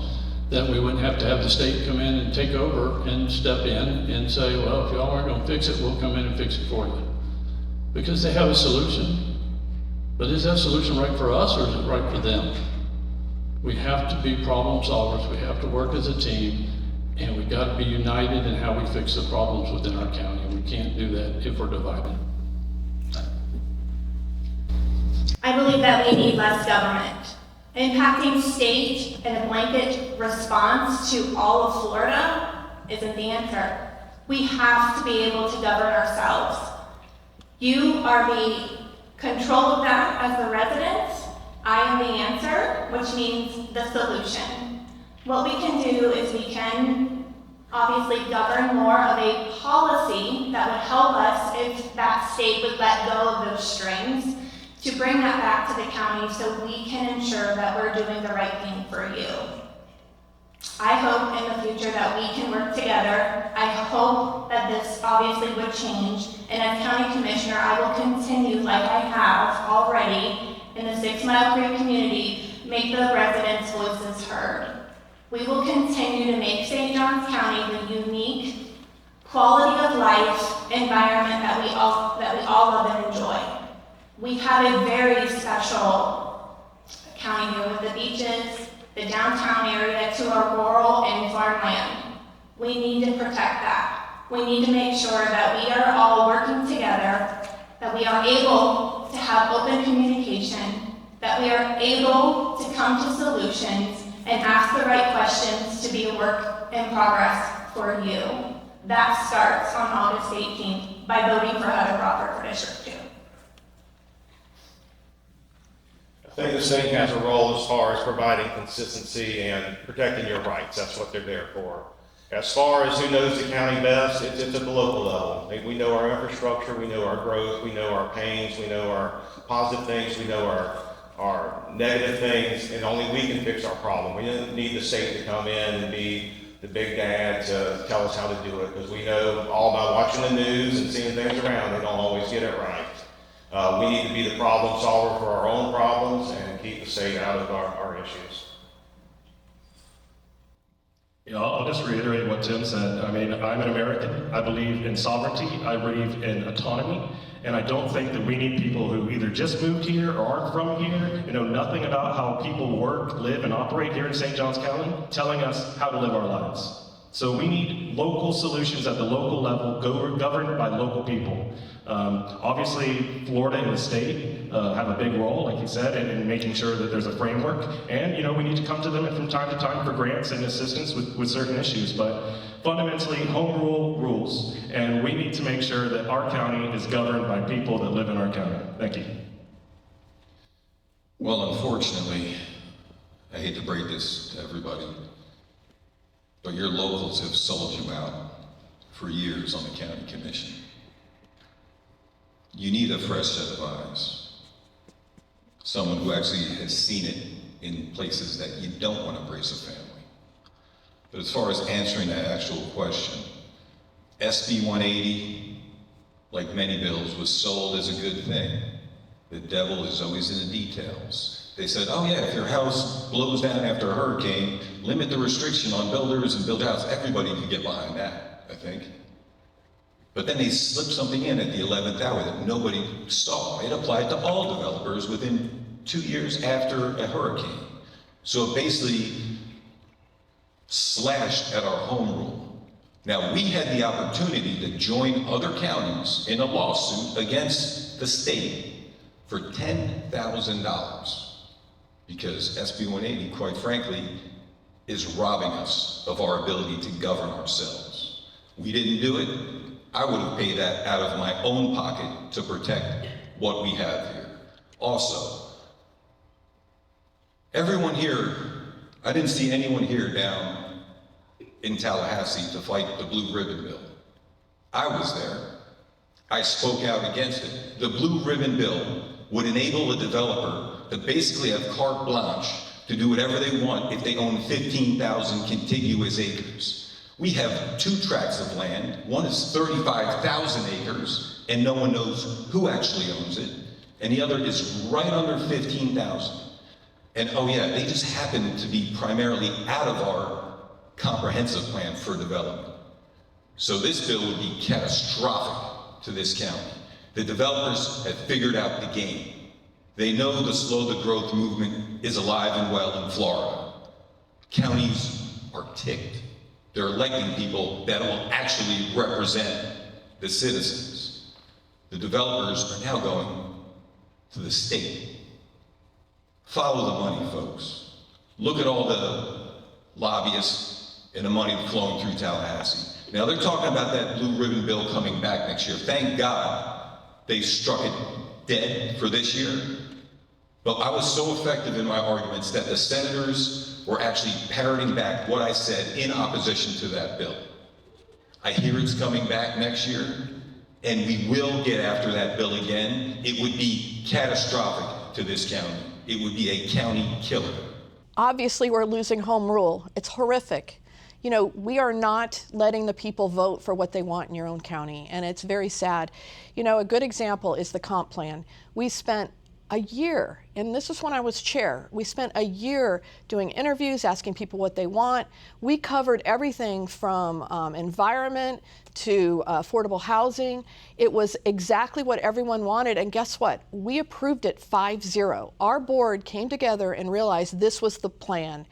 that we wouldn't have to have the state come in and take over and step in and say, well, if y'all aren't gonna fix it, we'll come in and fix it for you. Because they have a solution. But is that solution right for us or is it right for them? We have to be problem solvers, we have to work as a team, and we've got to be united in how we fix the problems within our county. We can't do that if we're divided. I believe that we need less government. Impacting state and a blanket response to all of Florida isn't the answer. We have to be able to govern ourselves. You are the control of that as the residents. I am the answer, which means the solution. What we can do is we can obviously govern more of a policy that would help us if that state would let go of those strings to bring that back to the county so we can ensure that we're doing the right thing for you. I hope in the future that we can work together. I hope that this obviously would change. And as county commissioner, I will continue, like I have already in the 6 Mile Creek community, make the residents' voices heard. We will continue to make St. Johns County the unique quality of life environment that we all love and enjoy. We have a very special county here with the beaches, the downtown area, to our rural and farmland. We need to protect that. We need to make sure that we are all working together, that we are able to have open communication, that we are able to come to solutions and ask the right questions to be a work in progress for you. That starts on August 18th by voting for Heather Brofford for District 2. I think the state has a role as far as providing consistency and protecting your rights. That's what they're there for. As far as who knows the county best, it's at the local level. We know our infrastructure, we know our growth, we know our pains, we know our positive things, we know our negative things, and only we can fix our problem. We don't need the state to come in and be the big dad to tell us how to do it, because we know all by watching the news and seeing things around, they don't always get it right. We need to be the problem solver for our own problems and keep the state out of our issues. Yeah, I'll just reiterate what Tim said. I mean, I'm an American. I believe in sovereignty. I believe in autonomy. And I don't think that we need people who either just moved here or aren't from here and know nothing about how people work, live, and operate here in St. Johns County telling us how to live our lives. So we need local solutions at the local level, governed by local people. Obviously, Florida and the state have a big role, like you said, in making sure that there's a framework. And, you know, we need to come to them from time to time for grants and assistance with certain issues. But fundamentally, home rule rules. And we need to make sure that our county is governed by people that live in our county. Thank you. Well, unfortunately, I hate to break this to everybody, but your locals have sold you out for years on the county commission. You need a fresh set of eyes. Someone who actually has seen it in places that you don't want to brace a family. But as far as answering that actual question, SB 180, like many bills, was sold as a good thing. The devil is always in the details. They said, oh yeah, if your house blows down after a hurricane, limit the restriction on builders and build houses. Everybody could get behind that, I think. But then they slipped something in at the 11th hour that nobody saw. It applied to all developers within 2 years after a hurricane. So it basically slashed at our home rule. Now, we had the opportunity to join other counties in a lawsuit against the state for $10,000 because SB 180, quite frankly, is robbing us of our ability to govern ourselves. We didn't do it. I would have paid that out of my own pocket to protect what we have here. Also, everyone here, I didn't see anyone here down in Tallahassee to fight the Blue Ribbon Bill. I was there. I spoke out against it. The Blue Ribbon Bill would enable a developer to basically have carte blanche to do whatever they want if they own 15,000 contiguous acres. We have 2 tracts of land. One is 35,000 acres, and no one knows who actually owns it. And the other is right under 15,000. And oh yeah, they just happen to be primarily out of our comprehensive plan for development. So this bill would be catastrophic to this county. The developers have figured out the game. They know the slow the growth movement is alive and well in Florida. Counties are ticked. They're electing people that will actually represent the citizens. The developers are now going to the state. Follow the money, folks. Look at all the lobbyists and the money flowing through Tallahassee. Now they're talking about that Blue Ribbon Bill coming back next year. Thank God they struck it dead for this year. But I was so effective in my arguments that the senators were actually parroting back what I said in opposition to that bill. I hear it's coming back next year, and we will get after that bill again. It would be catastrophic to this county. It would be a county killer. Obviously, we're losing home rule. It's horrific. You know, we are not letting the people vote for what they want in your own county, and it's very sad. You know, a good example is the comp plan. We spent a year, and this is when I was chair, we spent a year doing interviews, asking people what they want. We covered everything from environment to affordable housing. It was exactly what everyone wanted, and guess what? We approved it 5-0. Our board came together and realized this was the plan.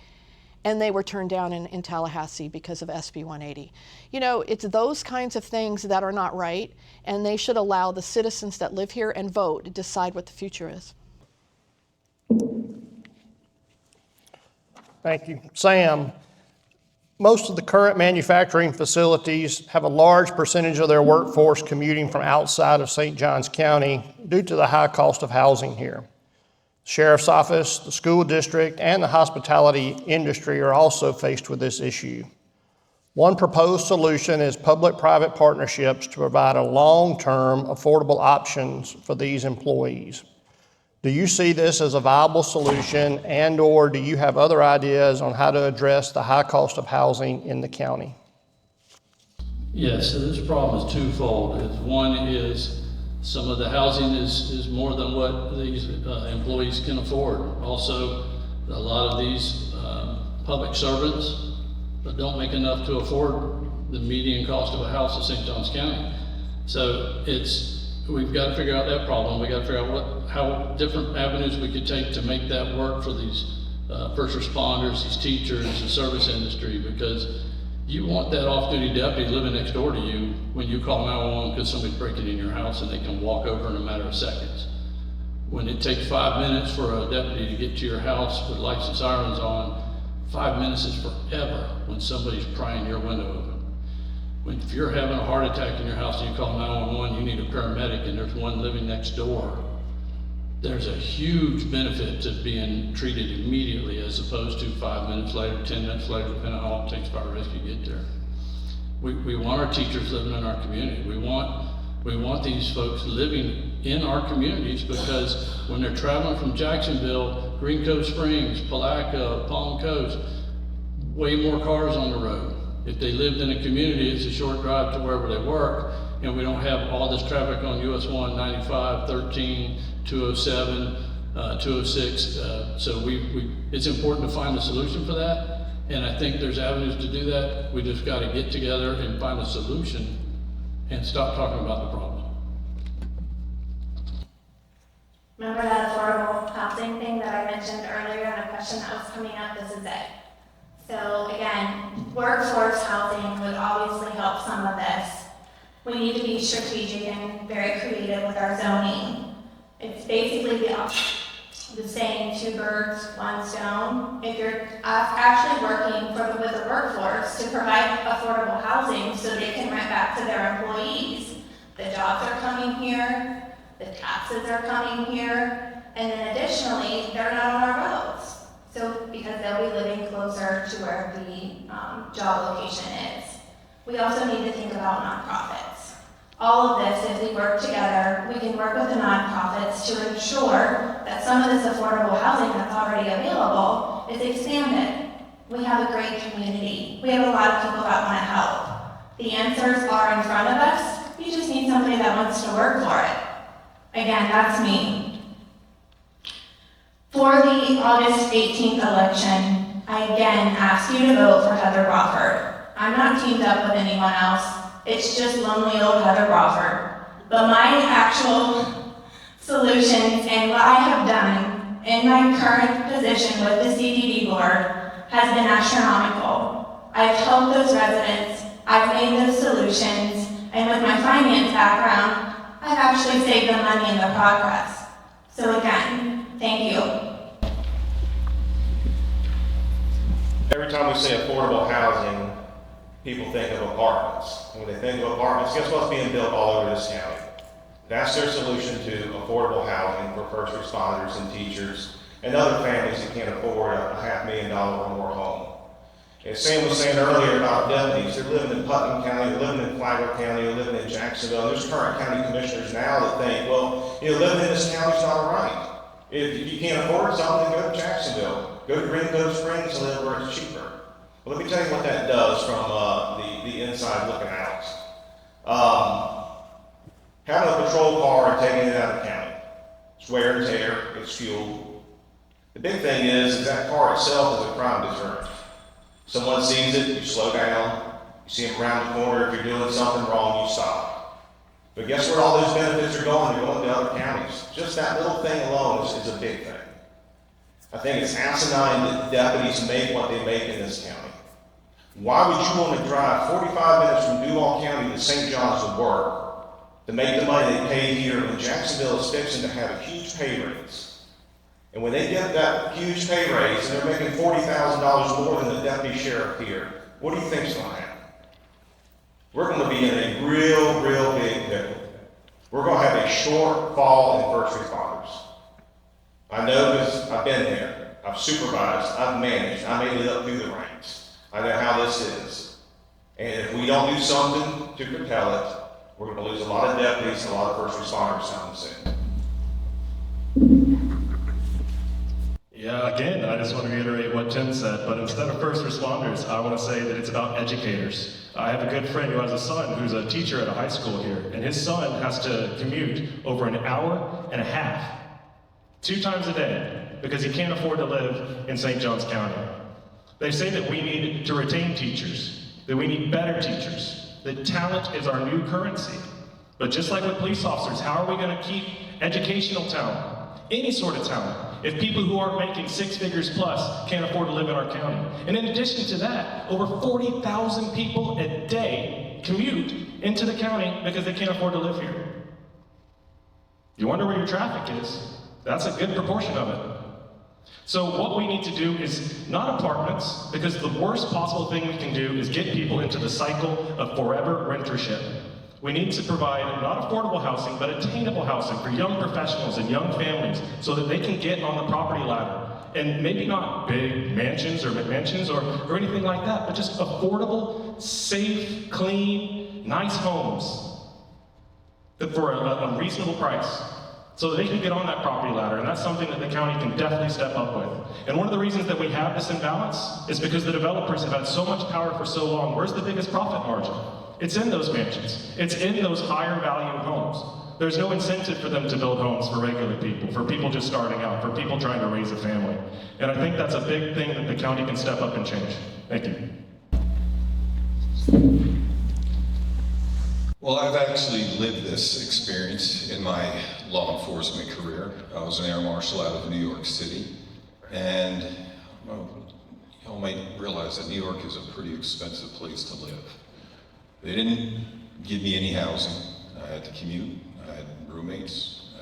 and they were turned down in Tallahassee because of SB 180. You know, it's those kinds of things that are not right, and they should allow the citizens that live here and vote to decide what the future is. Thank you. Sam, most of the current manufacturing facilities have a large percentage of their workforce commuting from outside of St. Johns County due to the high cost of housing here. The Sheriff's Office, the school district, and the hospitality industry are also faced with this issue. One proposed solution is public-private partnerships to provide a long-term affordable options for these employees. Do you see this as a viable solution, and/or do you have other ideas on how to address the high cost of housing in the county? Yes, so this problem is twofold. One is some of the housing is more than what these employees can afford. Also, a lot of these public servants don't make enough to afford the median cost of a house in St. Johns County. So we've got to figure out that problem. We've got to figure out how different avenues we could take to make that work for these first responders, these teachers, the service industry, because you want that off-duty deputy living next door to you when you call 911 because somebody's breaking in your house and they can walk over in a matter of seconds. When it takes 5 minutes for a deputy to get to your house with lights and sirens on, 5 minutes is forever when somebody's prying your window open. If you're having a heart attack in your house and you call 911, you need a paramedic and there's one living next door, there's a huge benefit to being treated immediately as opposed to 5 minutes later, 10 minutes later, depending on how long it takes fire rescue to get there. We want our teachers living in our community. We want these folks living in our communities, because when they're traveling from Jacksonville, Green Cove Springs, Palaca, Palm Coast, way more cars on the road. If they lived in a community, it's a short drive to wherever they work, and we don't have all this traffic on US 1, 95, 13, 207, 206. So it's important to find a solution for that, and I think there's avenues to do that. We just got to get together and find a solution and stop talking about the problem. Remember that affordable housing thing that I mentioned earlier in a question that was coming up? This is it. So again, workforce housing would obviously help some of this. We need to be strategic and very creative with our zoning. It's basically the saying, two birds, one stone. If you're actually working with the workforce to provide affordable housing so they can rent back to their employees, the jobs are coming here, the taxes are coming here, and then additionally, they're not on our roads. So, because they'll be living closer to where the job location is. We also need to think about nonprofits. All of this, if we work together, we can work with the nonprofits to ensure that some of this affordable housing that's already available is expanded. We have a great community. We have a lot of people that want to help. The answers are in front of us. You just need somebody that wants to work for it. Again, that's me. For the August 18th election, I again ask you to vote for Heather Brofford. I'm not teamed up with anyone else. It's just lonely old Heather Brofford. But my actual solutions and what I have done in my current position with the CDD board has been astronomical. I've helped those residents, I've made those solutions, and with my finance background, I've actually saved them money in the progress. So again, thank you. Every time we say affordable housing, people think of apartments. And when they think of apartments, guess what's being built all over this county? That's their solution to affordable housing for first responders and teachers and other families that can't afford a $500,000 or more home. As Sam was saying earlier about deputies, they're living in Putnam County, they're living in Flagler County, they're living in Jacksonville. There's current county commissioners now that think, well, living in this county is not all right. If you can't afford something, go to Jacksonville. Go to Green Cove Springs and live where it's cheaper. Well, let me tell you what that does from the inside looking out. Having a patrol car and taking it out of the county. It's wear and tear, it's fuel. The big thing is that car itself is a crime deterrent. Someone sees it, you slow down. You see them around the corner. If you're doing something wrong, you stop. But guess where all those benefits are going? They're going to other counties. Just that little thing alone is a big thing. I think it's asinine that deputies make what they make in this county. Why would you want to drive 45 minutes from Duval County to St. John's to work to make the money they pay here when Jacksonville is fixing to have a huge pay raise? And when they get that huge pay raise and they're making $40,000 more than the deputy sheriff here, what do you think's going to happen? We're going to be in a real big pickle. We're going to have a shortfall in first responders. I know because I've been there. I've supervised. I've managed. I made it up through the ranks. I know how this is. And if we don't do something to propel it, we're going to lose a lot of deputies and a lot of first responders soon. Yeah, again, I just want to reiterate what Tim said, but instead of first responders, I want to say that it's about educators. I have a good friend who has a son who's a teacher at a high school here, and his son has to commute over an hour and a half, 2 times a day, because he can't afford to live in St. Johns County. They say that we need to retain teachers, that we need better teachers, that talent is our new currency. But just like with police officers, how are we going to keep educational talent, any sort of talent, if people who aren't making 6 figures plus can't afford to live in our county? And in addition to that, over 40,000 people a day commute into the county because they can't afford to live here. You wonder where your traffic is? That's a good proportion of it. So what we need to do is not apartments, because the worst possible thing we can do is get people into the cycle of forever rentership. We need to provide not affordable housing, but attainable housing for young professionals and young families so that they can get on the property ladder. And maybe not big mansions or McMansions or anything like that, but just affordable, safe, clean, nice homes for a reasonable price, so that they can get on that property ladder. And that's something that the county can definitely step up with. And one of the reasons that we have this imbalance is because the developers have had so much power for so long. Where's the biggest profit margin? It's in those mansions. It's in those higher value homes. There's no incentive for them to build homes for regular people, for people just starting out, for people trying to raise a family. And I think that's a big thing that the county can step up and change. Thank you. Well, I've actually lived this experience in my law enforcement career. I was an air marshal out of New York City, and y'all might realize that New York is a pretty expensive place to live. They didn't give me any housing. I had to commute. I had roommates.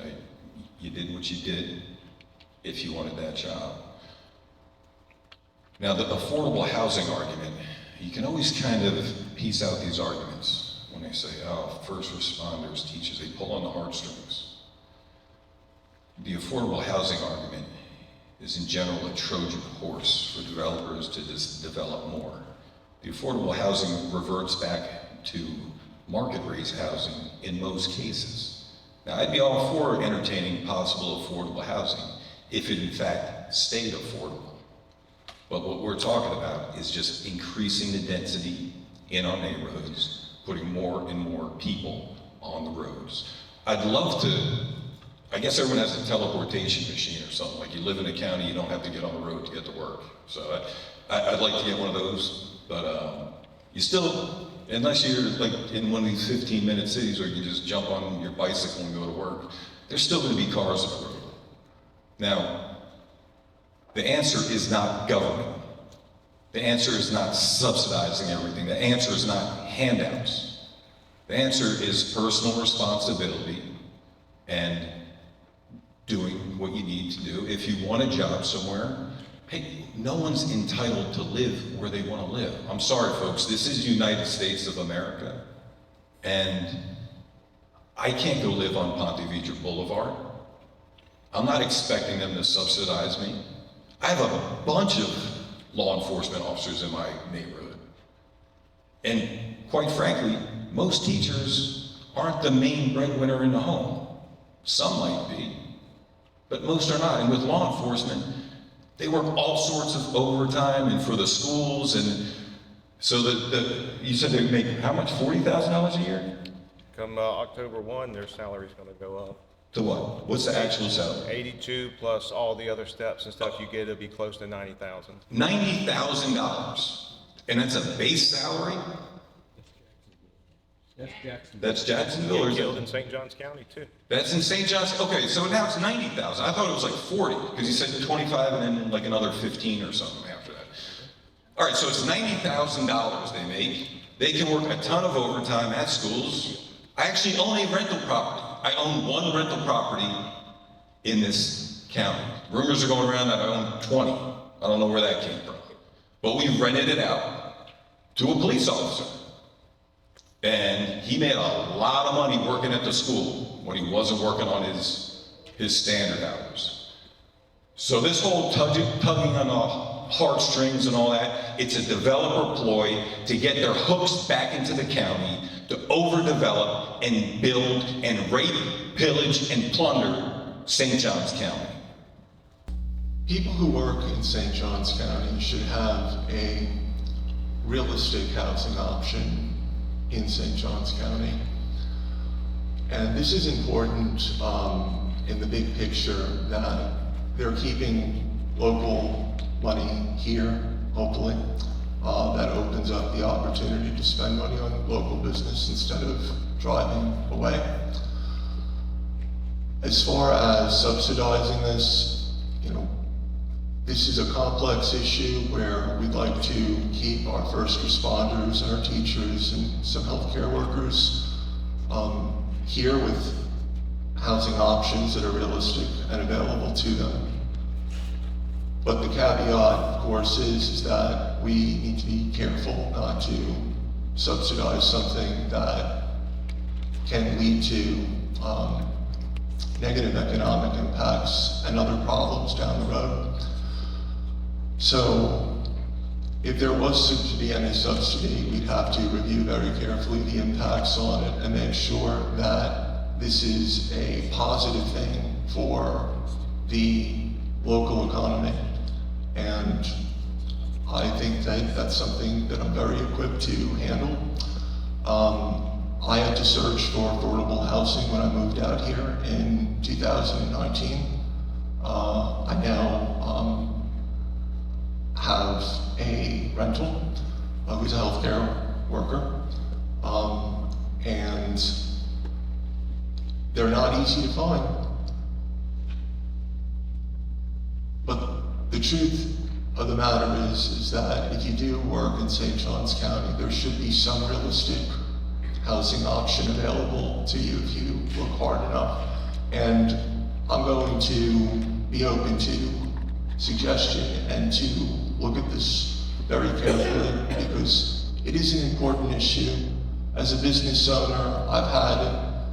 You did what you did if you wanted that job. Now, the affordable housing argument, you can always kind of piece out these arguments when they say, oh, first responders, teachers, they pull on the heartstrings. The affordable housing argument is in general a Trojan horse for developers to just develop more. The affordable housing reverts back to market rate housing in most cases. Now, I'd be all for entertaining possible affordable housing if it in fact stayed affordable. But what we're talking about is just increasing the density in our neighborhoods, putting more and more people on the roads. I'd love to, I guess everyone has a teleportation machine or something, like you live in a county, you don't have to get on the road to get to work. So I'd like to get one of those, but you still, unless you're like in one of these 15-minute cities where you can just jump on your bicycle and go to work, there's still gonna be cars on the road. Now, the answer is not government. The answer is not subsidizing everything. The answer is not handouts. The answer is personal responsibility and doing what you need to do. If you want a job somewhere, hey, no one's entitled to live where they want to live. I'm sorry, folks, this is United States of America, and I can't go live on Ponte Vedra Boulevard. I'm not expecting them to subsidize me. I have a bunch of law enforcement officers in my neighborhood. And quite frankly, most teachers aren't the main breadwinner in the home. Some might be, but most are not. And with law enforcement, they work all sorts of overtime and for the schools, and so you said they make how much, $40,000 a year? Come October 1, their salary's going to go up. To what? What's the actual salary? 82 plus all the other steps and stuff you get, it'll be close to 90,000. $90,000, and that's a base salary? That's Jacksonville, or is Killed it? in St. Johns County too. That's in St. John's. Okay, so now it's 90,000. I thought it was like 40 because you said 25 and then like another 15 or something after that. All right, so it's $90,000 they make. They can work a ton of overtime at schools. I actually own a rental property. I own one rental property in this county. Rumors are going around that I own 20. I don't know where that came from. But we rented it out to a police officer. And he made a lot of money working at the school when he wasn't working on his standard hours. So this whole tugging on the heartstrings and all that, it's a developer ploy to get their hooks back into the county, to overdevelop and build and rape, pillage, and plunder St. Johns County. People who work in St. Johns County should have a realistic housing option in St. Johns County. And this is important in the big picture, that they're keeping local money here, hopefully. That opens up the opportunity to spend money on local business instead of driving away. As far as subsidizing this, this is a complex issue where we'd like to keep our first responders and our teachers and some healthcare workers here with housing options that are realistic and available to them. But the caveat, of course, is that we need to be careful not to subsidize something that can lead to negative economic impacts and other problems down the road. So if there was to be any subsidy, we'd have to review very carefully the impacts on it and make sure that this is a positive thing for the local economy. And I think that that's something that I'm very equipped to handle. I had to search for affordable housing when I moved out here in 2019. I now have a rental who's a healthcare worker, and they're not easy to find. But the truth of the matter is that if you do work in St. Johns County, there should be some realistic housing option available to you if you look hard enough. And I'm going to be open to suggestion and to look at this very carefully because it is an important issue. As a business owner, I've had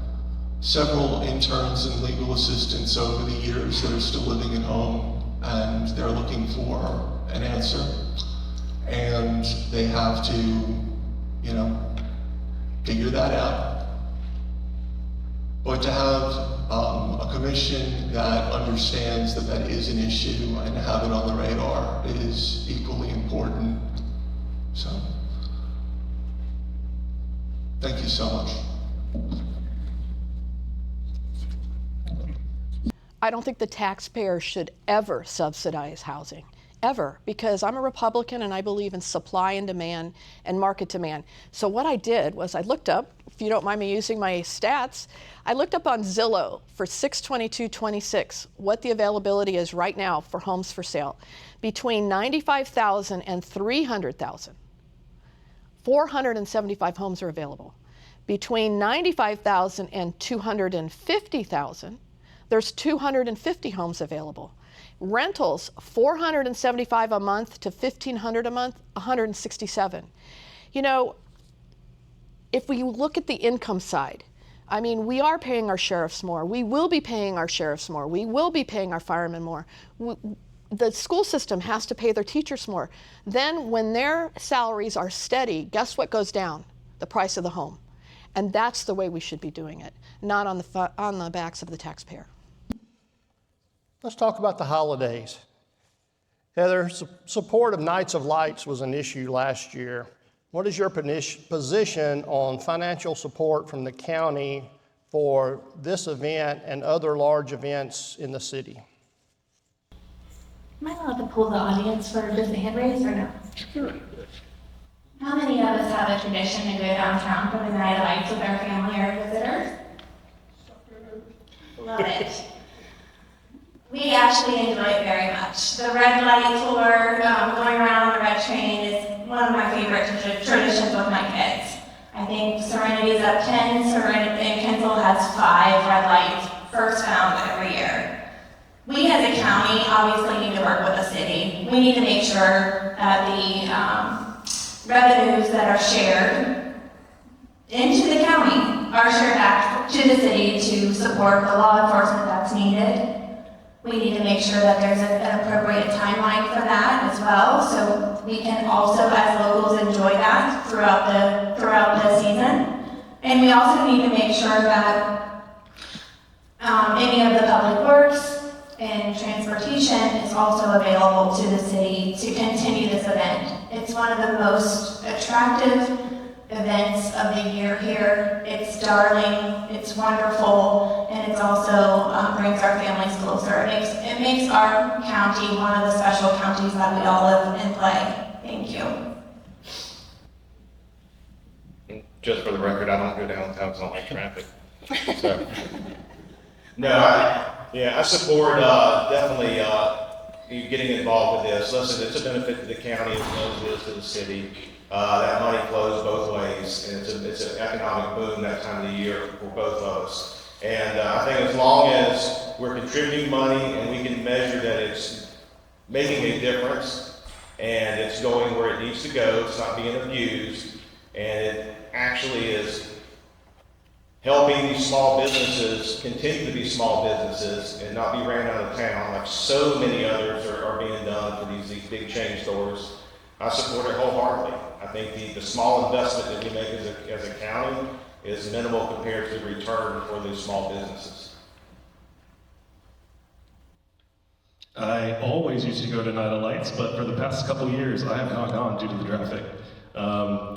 several interns and legal assistants over the years that are still living at home, and they're looking for an answer. And they have to, figure that out. But to have a commission that understands that that is an issue and have it on the radar is equally important. So, thank you so much. I don't think the taxpayer should ever subsidize housing, ever, because I'm a Republican and I believe in supply and demand and market demand. So what I did was I looked up, if you don't mind me using my stats, I looked up on Zillow for 6/22/26 what the availability is right now for homes for sale. Between 95,000 and 300,000, 475 homes are available. Between 95,000 and 250,000, there's 250 homes available. Rentals, 475 a month to 1,500 a month, 167. If we look at the income side, we are paying our sheriffs more. We will be paying our sheriffs more. We will be paying our firemen more. The school system has to pay their teachers more. Then when their salaries are steady, guess what goes down? The price of the home. And that's the way we should be doing it, not on the backs of the taxpayer. Let's talk about the holidays. Heather, support of Nights of Lights was an issue last year. What is your position on financial support from the county for this event and other large events in the city? Am I allowed to pull the audience for just a hand raise or no? Sure. How many of us have a tradition to go downtown for the night of lights with our family or visitors? Love it. We actually enjoy it very much. The red light tour, going around on the red train is one of my favorite traditions with my kids. I think Serenity's up 10, and Kensal has 5 red lights, first found every year. We as a county obviously need to work with the city. We need to make sure that the revenues that are shared into the county are shared back to the city to support the law enforcement that's needed. We need to make sure that there's an appropriate timeline for that as well, so we can also, as locals, enjoy that throughout the season. And we also need to make sure that any of the public works and transportation is also available to the city to continue this event. It's one of the most attractive events of the year here. It's darling, it's wonderful, and it's also brings our families closer. It makes our county one of the special counties that we all live and play. Thank you. Just for the record, I don't go downtown because I don't like traffic. So, No, I support definitely you getting involved with this. Listen, it's a benefit to the county as well as it is to the city. That money flows both ways, and it's an economic boom that time of the year for both of us. And I think as long as we're contributing money and we can measure that it's making a difference and it's going where it needs to go, it's not being abused, and it actually is helping these small businesses continue to be small businesses and not be ran out of town like so many others are being done for these big chain stores. I support it wholeheartedly. I think the small investment that we make as a county is minimal compared to the return for these small businesses. I always used to go to Night of Lights, but for the past couple of years, I have not gone due to the traffic.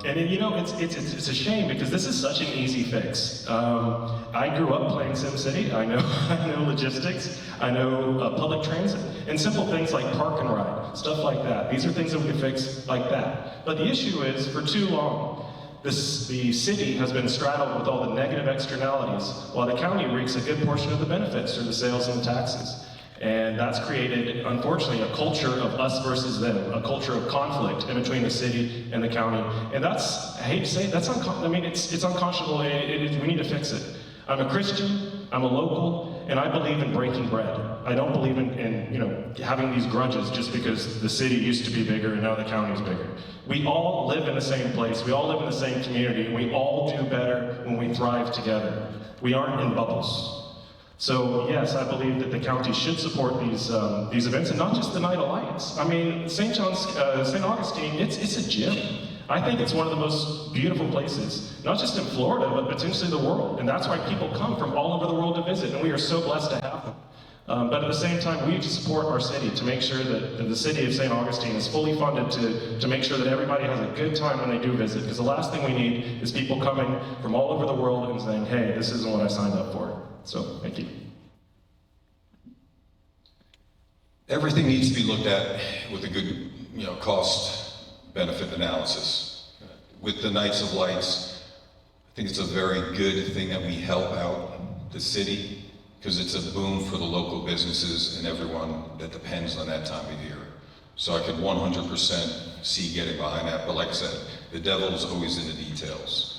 It's a shame because this is such an easy fix. I grew up playing SimCity. I know logistics. I know public transit and simple things like park and ride, stuff like that. These are things that we can fix like that. But the issue is, for too long, the city has been straddled with all the negative externalities, while the county reaps a good portion of the benefits through the sales and the taxes. And that's created, unfortunately, a culture of us versus them, a culture of conflict in between the city and the county. And that's, I hate to say it, it's unconscionable. We need to fix it. I'm a Christian, I'm a local, and I believe in breaking bread. I don't believe in having these grudges just because the city used to be bigger and now the county's bigger. We all live in the same place, we all live in the same community, and we all do better when we thrive together. We aren't in bubbles. So yes, I believe that the county should support these events, and not just the Night of Lights. I mean, St. Augustine, it's a gym. I think it's one of the most beautiful places, not just in Florida, but potentially the world. And that's why people come from all over the world to visit, and we are so blessed to have them. But at the same time, we need to support our city to make sure that the city of St. Augustine is fully funded to make sure that everybody has a good time when they do visit. Because the last thing we need is people coming from all over the world and saying, hey, this isn't what I signed up for. So, thank you. Everything needs to be looked at with a good, cost-benefit analysis. With the Nights of Lights, I think it's a very good thing that we help out the city, because it's a boom for the local businesses and everyone that depends on that time of year. So I could 100% see getting behind that, but like I said, the devil is always in the details.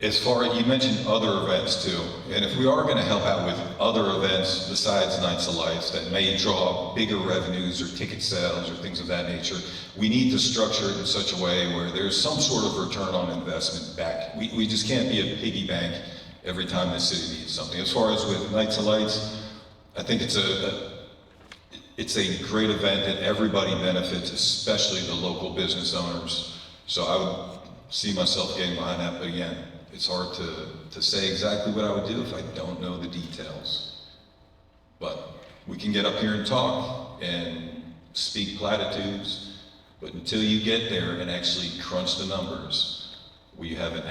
As far as you mentioned other events too, and if we are going to help out with other events besides Nights of Lights that may draw bigger revenues or ticket sales or things of that nature, we need to structure it in such a way where there's some sort of return on investment back. We just can't be a piggy bank every time the city needs something. As far as with Nights of Lights, I think it's a great event and everybody benefits, especially the local business owners. So I would see myself getting behind that, but again, it's hard to say exactly what I would do if I don't know the details. But we can get up here and talk and speak platitudes, but until you get there and actually crunch the numbers, we have an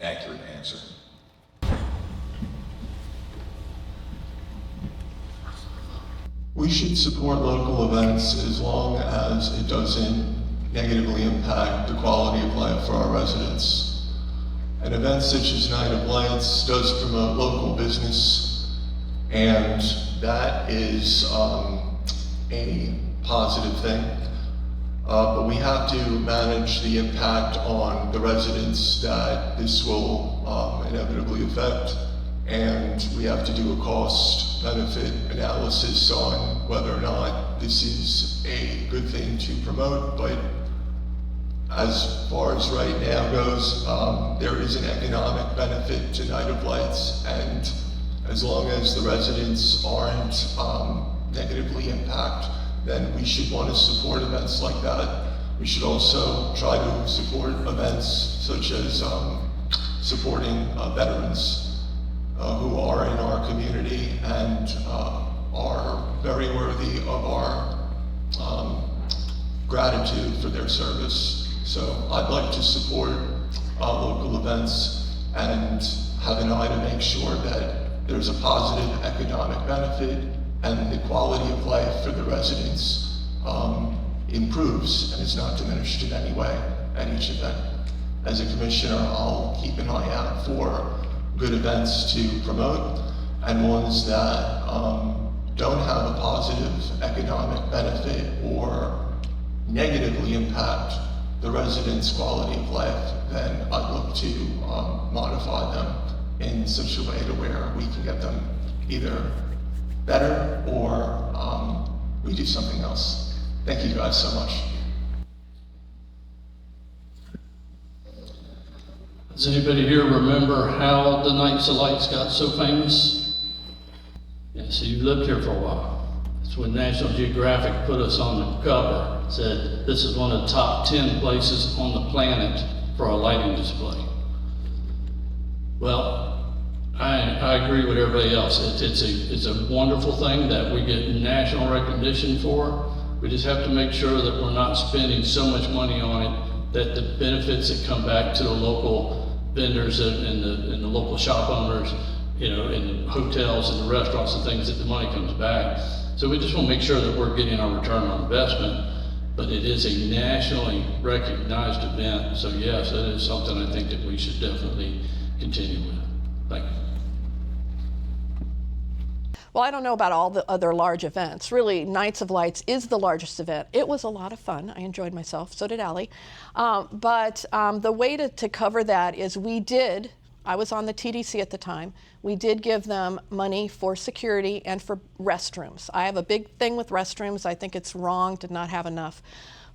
accurate answer. We should support local events as long as it doesn't negatively impact the quality of life for our residents. An event such as Night of Lights does promote local business, and that is a positive thing. But we have to manage the impact on the residents that this will inevitably affect, and we have to do a cost-benefit analysis on whether or not this is a good thing to promote. But as far as right now goes, there is an economic benefit to Night of Lights, and as long as the residents aren't negatively impacted, then we should want to support events like that. We should also try to support events such as supporting veterans who are in our community and are very worthy of our gratitude for their service. So I'd like to support local events and have an eye to make sure that there's a positive economic benefit and the quality of life for the residents improves and is not diminished in any way at each event. As a commissioner, I'll keep an eye out for good events to promote and ones that don't have a positive economic benefit or negatively impact the residents' quality of life. Then I'd look to modify them in such a way to where we can get them either better or we do something else. Thank you guys so much. Does anybody here remember how the Nights of Lights got so famous? Yeah, so you've lived here for a while. It's when National Geographic put us on the cover, said this is one of the top 10 places on the planet for a lighting display. Well, I agree with everybody else. It's a wonderful thing that we get national recognition for. We just have to make sure that we're not spending so much money on it that the benefits that come back to the local vendors and the local shop owners, you know, in the hotels and the restaurants and things, that the money comes back. So we just want to make sure that we're getting our return on investment. But it is a nationally recognized event. So yes, that is something I think that we should definitely continue with. Thank you. Well, I don't know about all the other large events. Really, Nights of Lights is the largest event. It was a lot of fun. I enjoyed myself. So did Allie. But the way to cover that is I was on the TDC at the time. We did give them money for security and for restrooms. I have a big thing with restrooms. I think it's wrong to not have enough.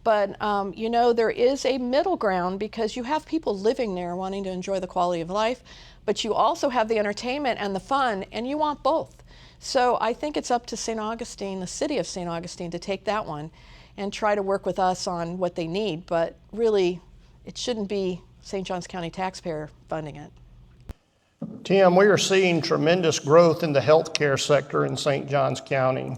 But, you know, there is a middle ground because you have people living there wanting to enjoy the quality of life, but you also have the entertainment and the fun, and you want both. So I think it's up to St. Augustine, the city of St. Augustine, to take that one and try to work with us on what they need. But really, it shouldn't be St. Johns County taxpayer funding it. Tim, we are seeing tremendous growth in the healthcare sector in St. Johns County.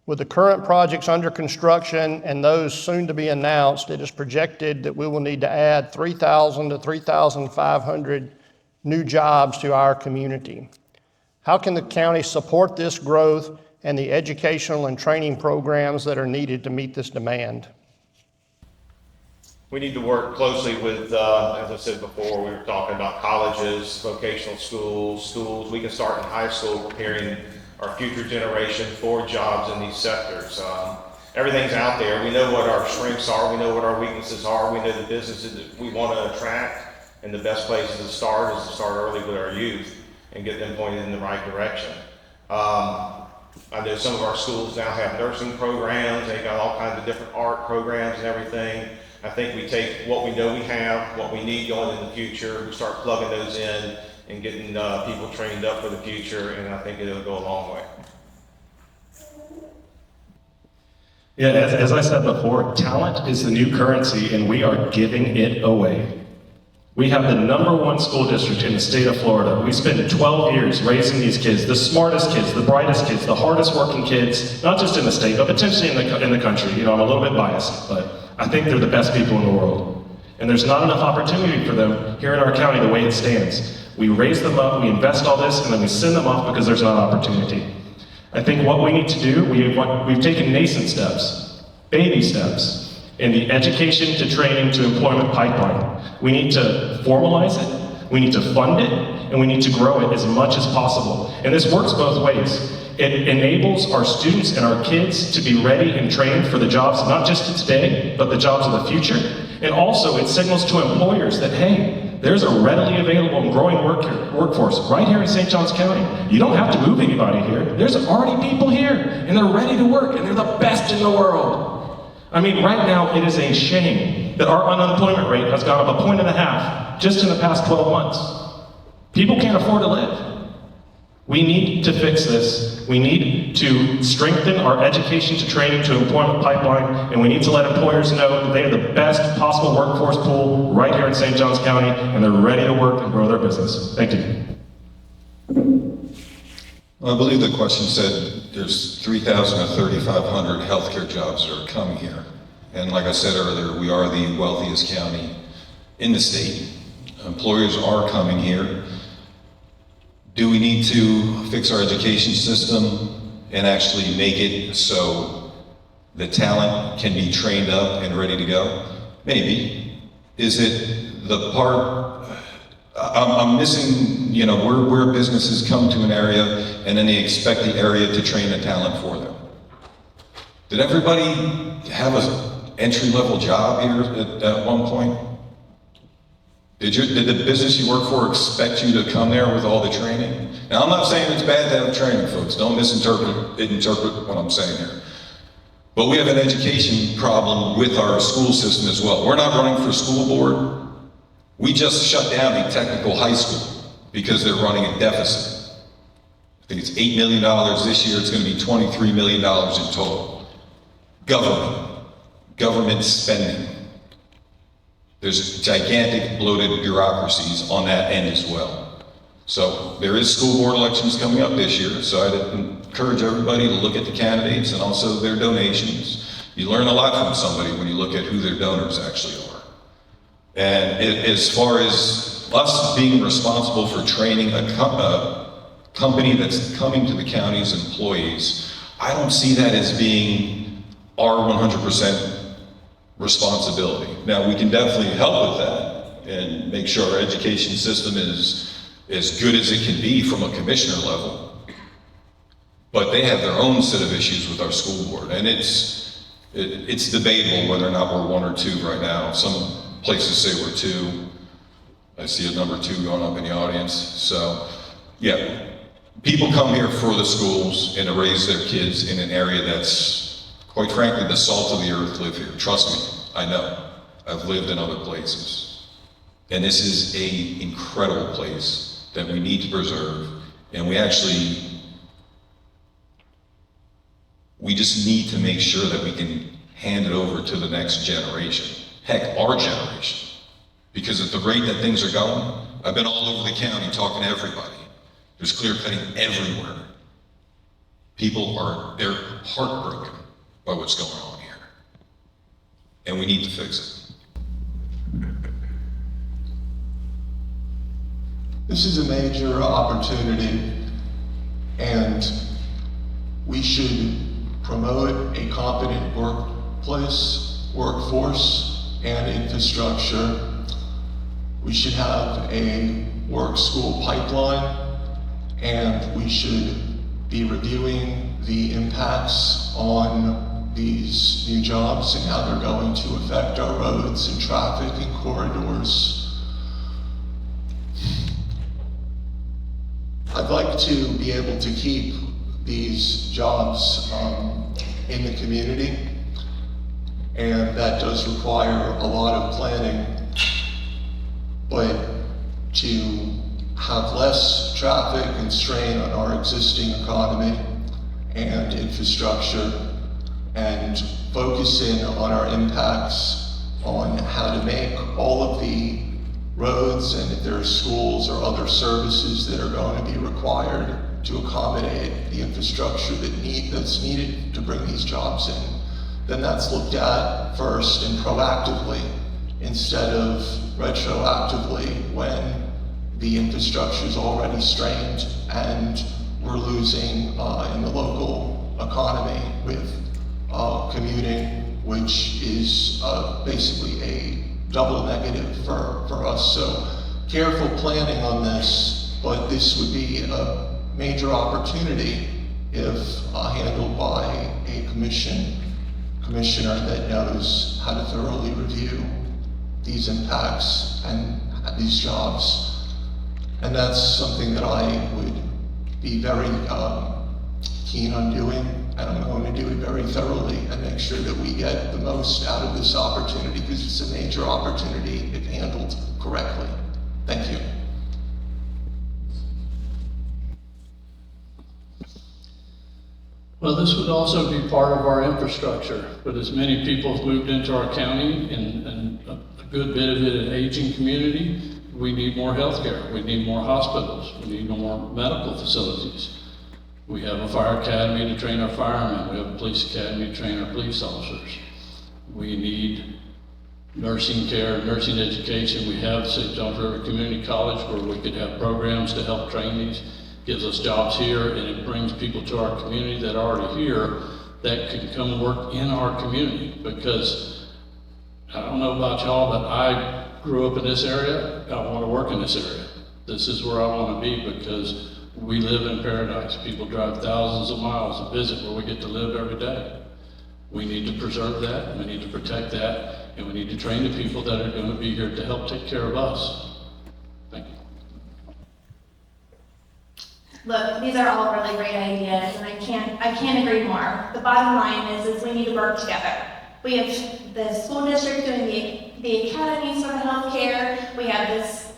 With the current projects under construction and those soon to be announced, it is projected that we will need to add 3,000 to 3,500 new jobs to our community. How can the county support this growth and the educational and training programs that are needed to meet this demand? We need to work closely with, as I said before, we were talking about colleges, vocational schools. We can start in high school preparing our future generation for jobs in these sectors. Everything's out there. We know what our strengths are. We know what our weaknesses are. We know the businesses that we want to attract, and the best places to start is to start early with our youth and get them pointed in the right direction. I know some of our schools now have nursing programs. They got all kinds of different art programs and everything. I think we take what we know we have, what we need going in the future, we start plugging those in and getting people trained up for the future, and I think it'll go a long way. Yeah, as I said before, talent is the new currency, and we are giving it away. We have the #1 school district in the state of Florida. We spent 12 years raising these kids, the smartest kids, the brightest kids, the hardest working kids, not just in the state, but potentially in the country. You know, I'm a little bit biased, but I think they're the best people in the world. And there's not enough opportunity for them here in our county the way it stands. We raise them up, we invest all this, and then we send them off because there's not opportunity. I think what we need to do, we've taken nascent steps, baby steps, in the education to training to employment pipeline. We need to formalize it, we need to fund it, and we need to grow it as much as possible. And this works both ways. It enables our students and our kids to be ready and trained for the jobs, not just of today, but the jobs of the future. And also it signals to employers that, hey, there's a readily available and growing workforce right here in St. Johns County. You don't have to move anybody here. There's already people here, and they're ready to work, and they're the best in the world. I mean, right now, it is a shame that our unemployment rate has gone up 1.5 just in the past 12 months. People can't afford to live. We need to fix this. We need to strengthen our education to training to employment pipeline, and we need to let employers know that they are the best possible workforce pool right here in St. Johns County, and they're ready to work and grow their business. Thank you. Well, I believe the question said there's 3,000 or 3,500 healthcare jobs that are coming here. And like I said earlier, we are the wealthiest county in the state. Employers are coming here. Do we need to fix our education system and actually make it so the talent can be trained up and ready to go? Maybe. Is it the part, I'm missing, you know, where businesses come to an area and then they expect the area to train the talent for them. Did everybody have an entry-level job here at one point? Did the business you work for expect you to come there with all the training? Now, I'm not saying it's bad to have training, folks. Don't misinterpret what I'm saying here. But we have an education problem with our school system as well. We're not running for school board. We just shut down a technical high school because they're running a deficit. I think it's $8 million this year. It's going to be $23 million in total. Government spending. There's gigantic bloated bureaucracies on that end as well. So there is school board elections coming up this year, so I'd encourage everybody to look at the candidates and also their donations. You learn a lot from somebody when you look at who their donors actually are. And as far as us being responsible for training a company that's coming to the county's employees, I don't see that as being our 100% responsibility. Now, we can definitely help with that and make sure our education system is as good as it can be from a commissioner level. But they have their own set of issues with our school board, and it's debatable whether or not we're 1 or 2 right now. Some places say we're 2. I see a number 2 going up in the audience. So, yeah, people come here for the schools and to raise their kids in an area that's, quite frankly, the salt of the earth live here. Trust me, I know. I've lived in other places. And this is an incredible place that we need to preserve. And we just need to make sure that we can hand it over to the next generation. Heck, our generation. Because at the rate that things are going, I've been all over the county talking to everybody. There's clear cutting everywhere. They're heartbroken by what's going on here. And we need to fix it. This is a major opportunity, and we should promote a competent workforce, and infrastructure. We should have a work school pipeline, and we should be reviewing the impacts on these new jobs and how they're going to affect our roads and traffic and corridors. I'd like to be able to keep these jobs in the community, and that does require a lot of planning. But to have less traffic and strain on our existing economy and infrastructure, and focus in on our impacts on how to make all of the roads, and if there are schools or other services that are going to be required to accommodate the infrastructure that's needed to bring these jobs in, then that's looked at first and proactively instead of retroactively when the infrastructure is already strained and we're losing in the local economy with commuting which is basically a double negative for us. So careful planning on this, but this would be a major opportunity if handled by a commissioner that knows how to thoroughly review these impacts and these jobs. And that's something that I would be very keen on doing, and I'm going to do it very thoroughly and make sure that we get the most out of this opportunity, because it's a major opportunity if handled correctly. Thank you. Well, this would also be part of our infrastructure, but as many people have moved into our county, and a good bit of it an aging community, we need more healthcare, we need more hospitals, we need more medical facilities. We have a fire academy to train our firemen, we have a police academy to train our police officers. We need nursing care, nursing education. We have St. John's River Community College where we could have programs to help train these. Gives us jobs here, and it brings people to our community that are already here that can come work in our community. Because I don't know about y'all, but I grew up in this area. I want to work in this area. This is where I want to be, because we live in paradise. People drive thousands of miles to visit where we get to live every day. We need to preserve that, we need to protect that, and we need to train the people that are going to be here to help take care of us. Thank you. Look, these are all really great ideas, and I can't agree more. The bottom line is we need to work together. We have the school district doing the academies for the healthcare. We have this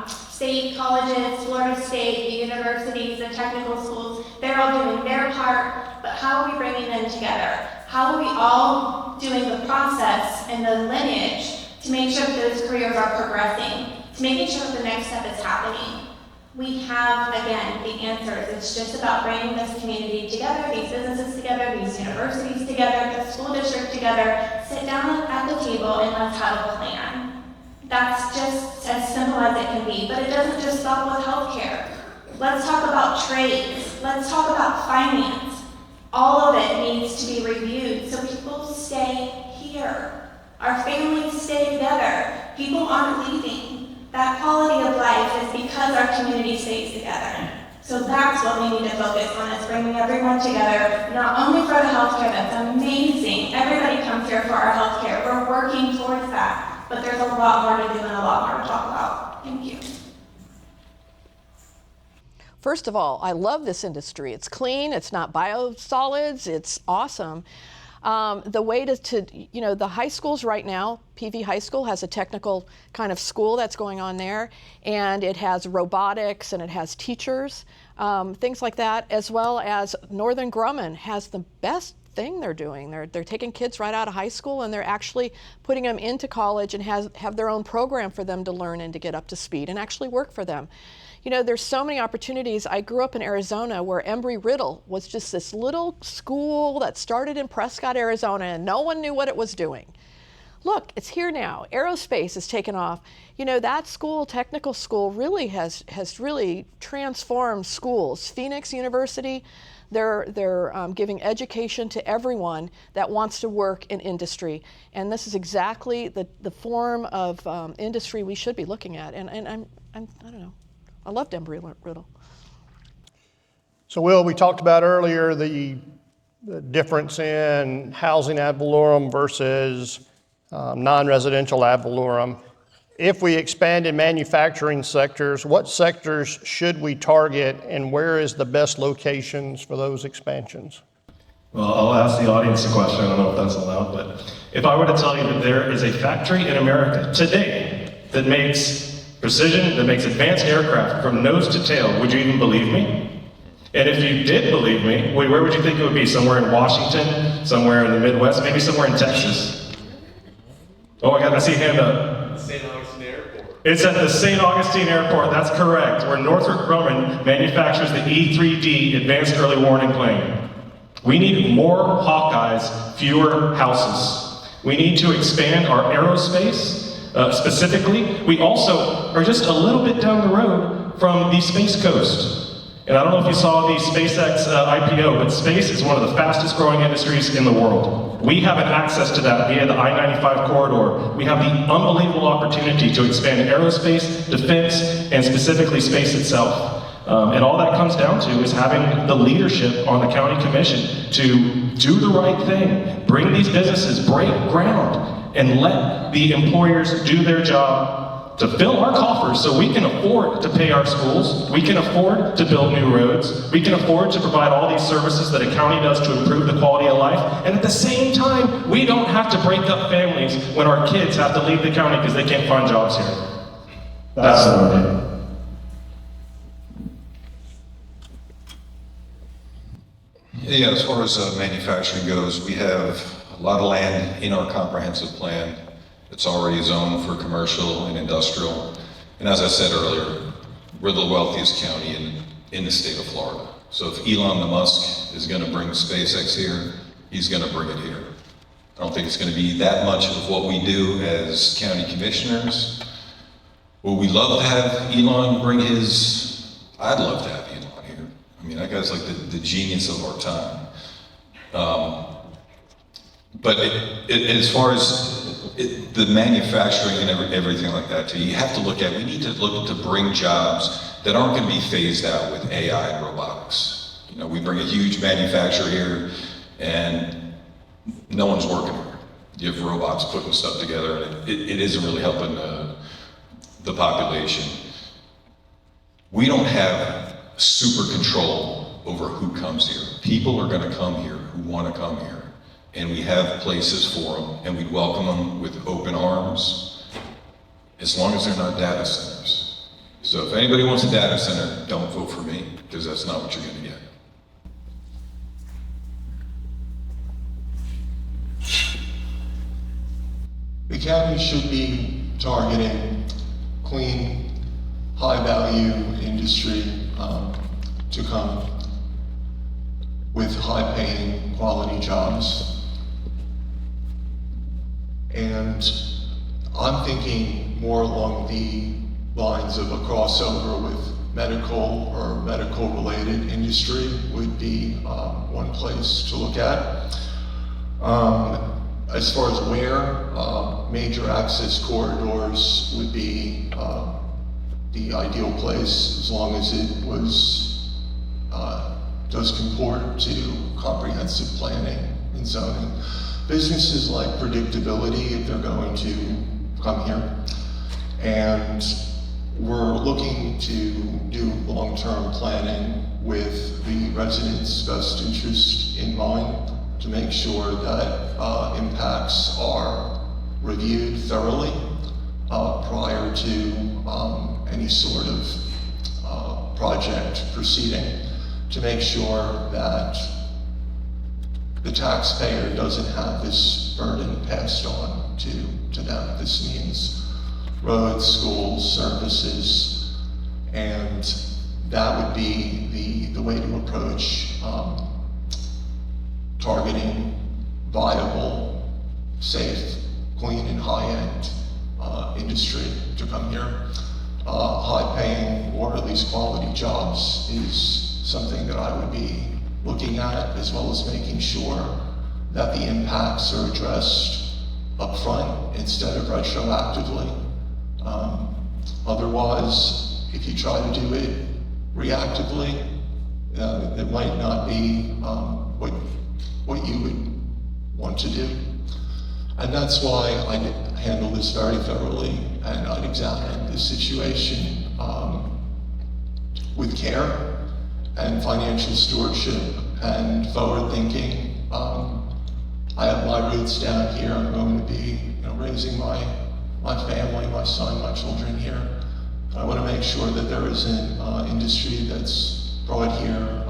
state colleges, Florida State, the universities, the technical schools. They're all doing their part, but how are we bringing them together? How are we all doing the process and the lineage to make sure that those careers are progressing, to making sure that the next step is happening? We have, again, the answers. It's just about bringing this community together, these businesses together, these universities together, the school district together, sit down at the table and let's have a plan. That's just as simple as it can be, but it doesn't just stop with healthcare. Let's talk about trades. Let's talk about finance. All of it needs to be reviewed so people stay here. Our families stay together. People aren't leaving. That quality of life is because our community stays together. So that's what we need to focus on, is bringing everyone together, not only for the healthcare, that's amazing. Everybody comes here for our healthcare. We're working towards that. But there's a lot more to do and a lot more to talk about. Thank you. First of all, I love this industry. It's clean, it's not biosolids, it's awesome. The way the high schools right now, PV High School has a technical kind of school that's going on there, and it has robotics and it has teachers, things like that, as well as Northern Grumman has the best thing they're doing. They're taking kids right out of high school and they're actually putting them into college and have their own program for them to learn and to get up to speed and actually work for them. You know, there's so many opportunities. I grew up in Arizona where Embry-Riddle was just this little school that started in Prescott, Arizona, and no one knew what it was doing. Look, it's here now. Aerospace has taken off. You know, that school, technical school, really has really transformed schools. Phoenix University, they're giving education to everyone that wants to work in industry. And this is exactly the form of industry we should be looking at. And I don't know. I loved Embry-Riddle. So Will, we talked about earlier the difference in housing ad valorem versus non-residential ad valorem. If we expand in manufacturing sectors, what sectors should we target and where is the best locations for those expansions? Well, I'll ask the audience a question. I don't know if that's allowed, but if I were to tell you that there is a factory in America today that makes precision, that makes advanced aircraft from nose to tail, would you even believe me? And if you did believe me, where would you think it would be? Somewhere in Washington, somewhere in the Midwest, maybe somewhere in Texas? Oh my God, I see a hand up. St. Augustine Airport. It's at the St. Augustine Airport, that's correct, where Northrop Grumman manufactures the E-3D Advanced Early Warning Plane. We need more Hawkeyes, fewer houses. We need to expand our aerospace. Specifically, we also are just a little bit down the road from the Space Coast. And I don't know if you saw the SpaceX IPO, but space is one of the fastest growing industries in the world. We have an access to that via the I-95 corridor. We have the unbelievable opportunity to expand aerospace, defense, and specifically space itself. And all that comes down to is having the leadership on the county commission to do the right thing, bring these businesses, break ground, and let the employers do their job to fill our coffers so we can afford to pay our schools, we can afford to build new roads, we can afford to provide all these services that a county does to improve the quality of life, and at the same time, we don't have to break up families when our kids have to leave the county because they can't find jobs here. That's what I mean. Yeah, as far as manufacturing goes, we have a lot of land in our comprehensive plan. It's already zoned for commercial and industrial. And as I said earlier, we're the wealthiest county in the state of Florida. So if Elon Musk is going to bring SpaceX here, he's going to bring it here. I don't think it's going to be that much of what we do as county commissioners. Would we love to have Elon bring his? I'd love to have Elon here. I mean, that guy's like the genius of our time. But as far as the manufacturing and everything like that too, you have to look at, we need to look to bring jobs that aren't going to be phased out with AI and robotics. You know, we bring a huge manufacturer here and no one's working here. You have robots putting stuff together and it isn't really helping the population. We don't have super control over who comes here. People are going to come here who want to come here. And we have places for them, and we welcome them with open arms, as long as they're not data centers. So if anybody wants a data center, don't vote for me, because that's not what you're going to get. The county should be targeting clean, high-value industry to come with high-paying, quality jobs. And I'm thinking more along the lines of a crossover with medical or medical-related industry would be one place to look at. As far as where, major access corridors would be the ideal place, as long as it does comport to comprehensive planning and zoning. Businesses like predictability if they're going to come here. And we're looking to do long-term planning with the residents' best interest in mind to make sure that impacts are reviewed thoroughly prior to any sort of project proceeding, to make sure that the taxpayer doesn't have this burden passed on to them. This means roads, schools, services, and that would be the way to approach targeting viable, safe, clean, and high-end industry to come here. High-paying or at least quality jobs is something that I would be looking at, as well as making sure that the impacts are addressed up front instead of retroactively. Otherwise, if you try to do it reactively, it might not be what you would want to do. And that's why I handle this very thoroughly, and I'd examine the situation with care and financial stewardship and forward thinking. I have my roots down here. I'm going to be raising my family, my son, my children here. I want to make sure that there isn't industry that's brought here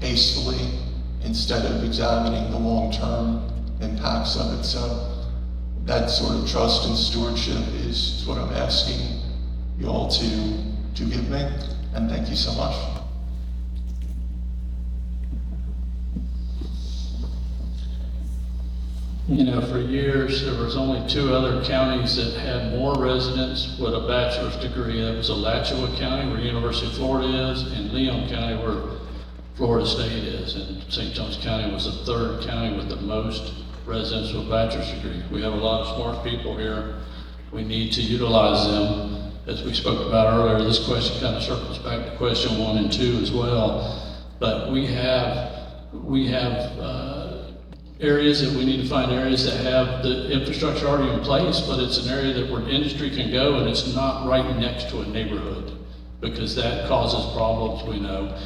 hastily instead of examining the long-term impacts of it. So that sort of trust and stewardship is what I'm asking you all to give me, and thank you so much. You know, for years, there was only 2 other counties that had more residents with a bachelor's degree. That was Alachua County, where University of Florida is, and Leon County, where Florida State is. And St. Johns County was the 3rd county with the most residents with a bachelor's degree. We have a lot of smart people here. We need to utilize them. As we spoke about earlier, this question kind of circles back to question 1 and 2 as well. But we have areas that we need to find areas that have the infrastructure already in place, but it's an area that where industry can go and it's not right next to a neighborhood, because that causes problems, we know.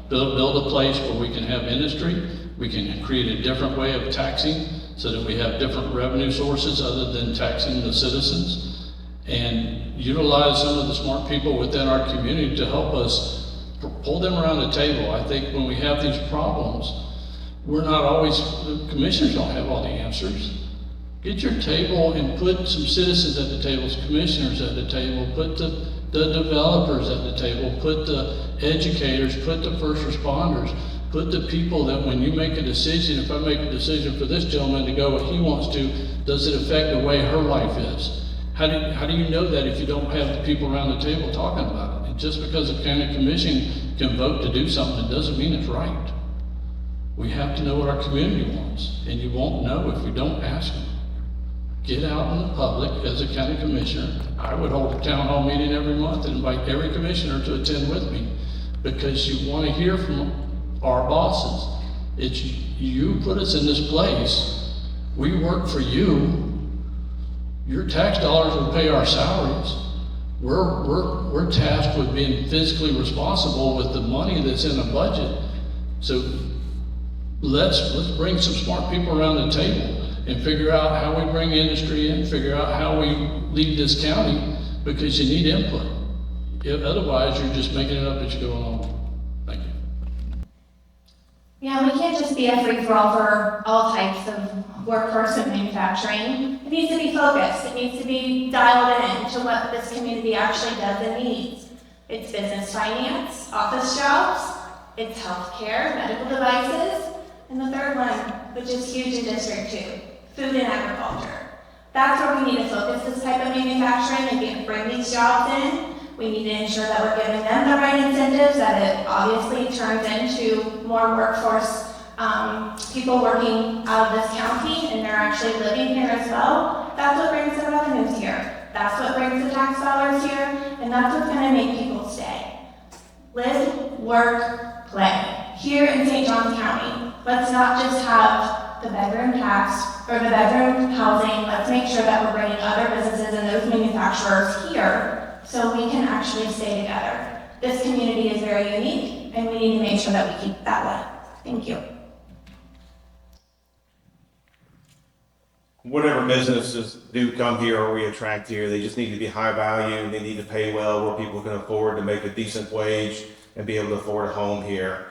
Build a place where we can have industry, we can create a different way of taxing so that we have different revenue sources other than taxing the citizens, and utilize some of the smart people within our community to help us pull them around the table. I think when we have these problems, we're not always, the commissioners don't have all the answers. Get your table and put some citizens at the table, commissioners at the table, put the developers at the table, put the educators, put the first responders, put the people that when you make a decision, if I make a decision for this gentleman to go what he wants to, does it affect the way her life is? How do you know that if you don't have the people around the table talking about it? And just because the county commission can vote to do something, it doesn't mean it's right. We have to know what our community wants, and you won't know if we don't ask them. Get out in the public as a county commissioner. I would hold a town hall meeting every month and invite every commissioner to attend with me, because you want to hear from our bosses. It's you put us in this place. We work for you. Your tax dollars will pay our salaries. We're tasked with being physically responsible with the money that's in a budget. So let's bring some smart people around the table and figure out how we bring industry in, figure out how we lead this county, because you need input. Otherwise, you're just making it up as you go along. Thank you. Yeah, we can't just be a free-for-all for all types of workforce and manufacturing. It needs to be focused. It needs to be dialed in to what this community actually does and needs. It's business finance, office jobs, it's healthcare, medical devices, and the third one, which is huge in District 2, food and agriculture. That's where we need to focus this type of manufacturing and bring these jobs in. We need to ensure that we're giving them the right incentives, that it obviously turns into more workforce people working out of this county, and they're actually living here as well. That's what brings the revenues here. That's what brings the tax dollars here, and that's what's going to make people stay. Live, work, play. Here in St. Johns County, let's not just have the bedroom tax or the bedroom housing. Let's make sure that we're bringing other businesses and those manufacturers here so we can actually stay together. This community is very unique, and we need to make sure that we keep it that way. Thank you. Whatever businesses do come here or we attract here, they just need to be high value. They need to pay well where people can afford to make a decent wage and be able to afford a home here.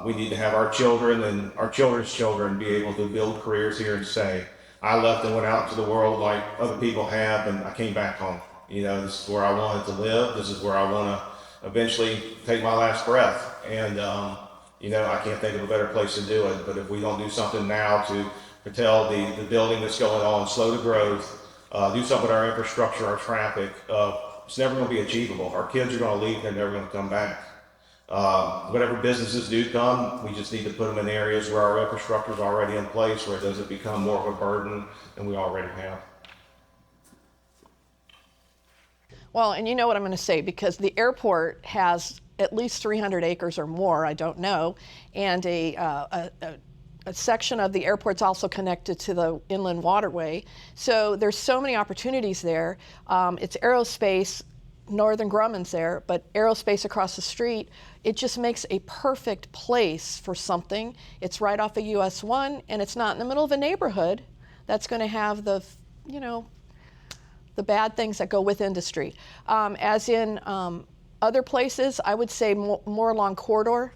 We need to have our children and our children's children be able to build careers here and stay. I left and went out into the world like other people have, and I came back home. You know, this is where I wanted to live. This is where I want to eventually take my last breath. And, you know, I can't think of a better place to do it. But if we don't do something now to curtail the building that's going on, slow the growth, do something with our infrastructure, our traffic, it's never going to be achievable. Our kids are going to leave, they're never going to come back. Whatever businesses do come, we just need to put them in areas where our infrastructure is already in place, where it doesn't become more of a burden than we already have. Well, and you know what I'm going to say, because the airport has at least 300 acres or more, I don't know, and a section of the airport's also connected to the inland waterway. So there's so many opportunities there. It's aerospace, Northern Grumman's there, but aerospace across the street, it just makes a perfect place for something. It's right off of US 1, and it's not in the middle of a neighborhood that's going to have the, you know, the bad things that go with industry. As in other places, I would say more along corridor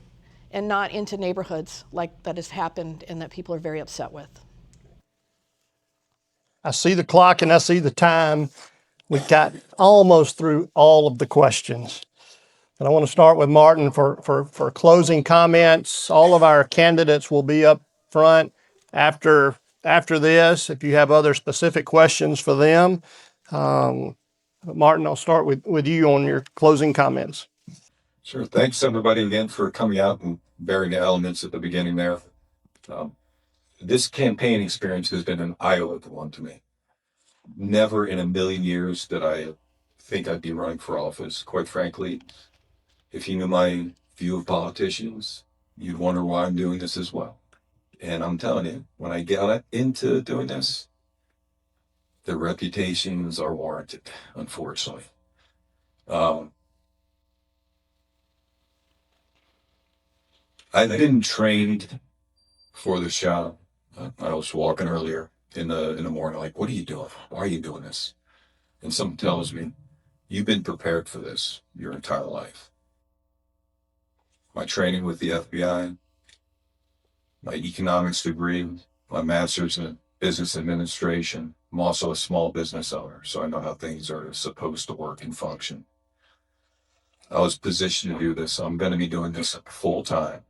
and not into neighborhoods like that has happened and that people are very upset with. I see the clock and I see the time. We've got almost through all of the questions. And I want to start with Martin for closing comments. All of our candidates will be up front after this if you have other specific questions for them. Martin, I'll start with you on your closing comments. Sure. Thanks everybody again for coming out and bearing the elements at the beginning there. This campaign experience has been an eye-opening one to me. Never in a million years did I think I'd be running for office. Quite frankly, if you knew my view of politicians, you'd wonder why I'm doing this as well. And I'm telling you, when I get into doing this, the reputations are warranted, unfortunately. I've been trained for this job. I was walking earlier in the morning, like, what are you doing? Why are you doing this? And someone tells me, you've been prepared for this your entire life. My training with the FBI, my economics degree, my master's in business administration. I'm also a small business owner, so I know how things are supposed to work and function. I was positioned to do this, so I'm going to be doing this full time.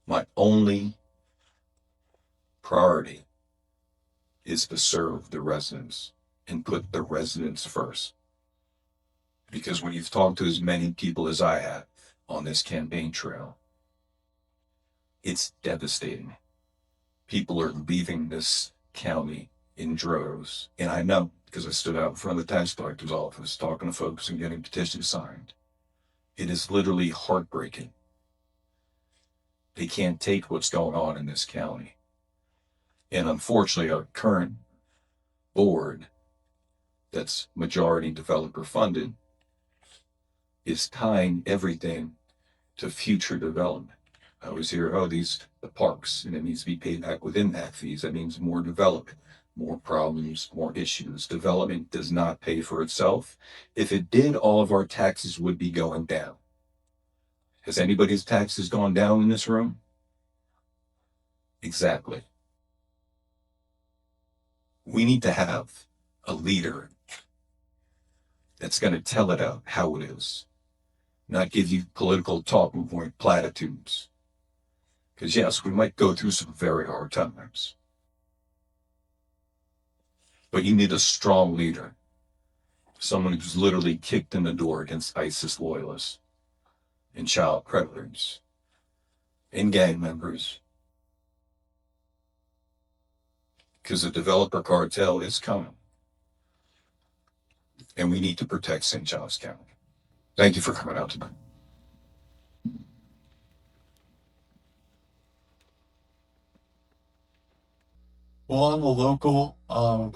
My only priority is to serve the residents and put the residents first. Because when you've talked to as many people as I have on this campaign trail, it's devastating. People are leaving this county in droves. And I know, because I stood out in front of the tax collector's office talking to folks and getting petitions signed. It is literally heartbreaking. They can't take what's going on in this county. And unfortunately, our current board that's majority developer funded is tying everything to future development. I always hear, the parks, and it needs to be paid back with impact fees. That means more development, more problems, more issues. Development does not pay for itself. If it did, all of our taxes would be going down. Has anybody's taxes gone down in this room? Exactly. We need to have a leader that's going to tell it out how it is, not give you political talking point platitudes. Because yes, we might go through some very hard times. But you need a strong leader, someone who's literally kicked in the door against ISIS loyalists and child predators and gang members. Because the developer cartel is coming. And we need to protect St. Johns County. Thank you for coming out tonight. Well, I'm a local. I'm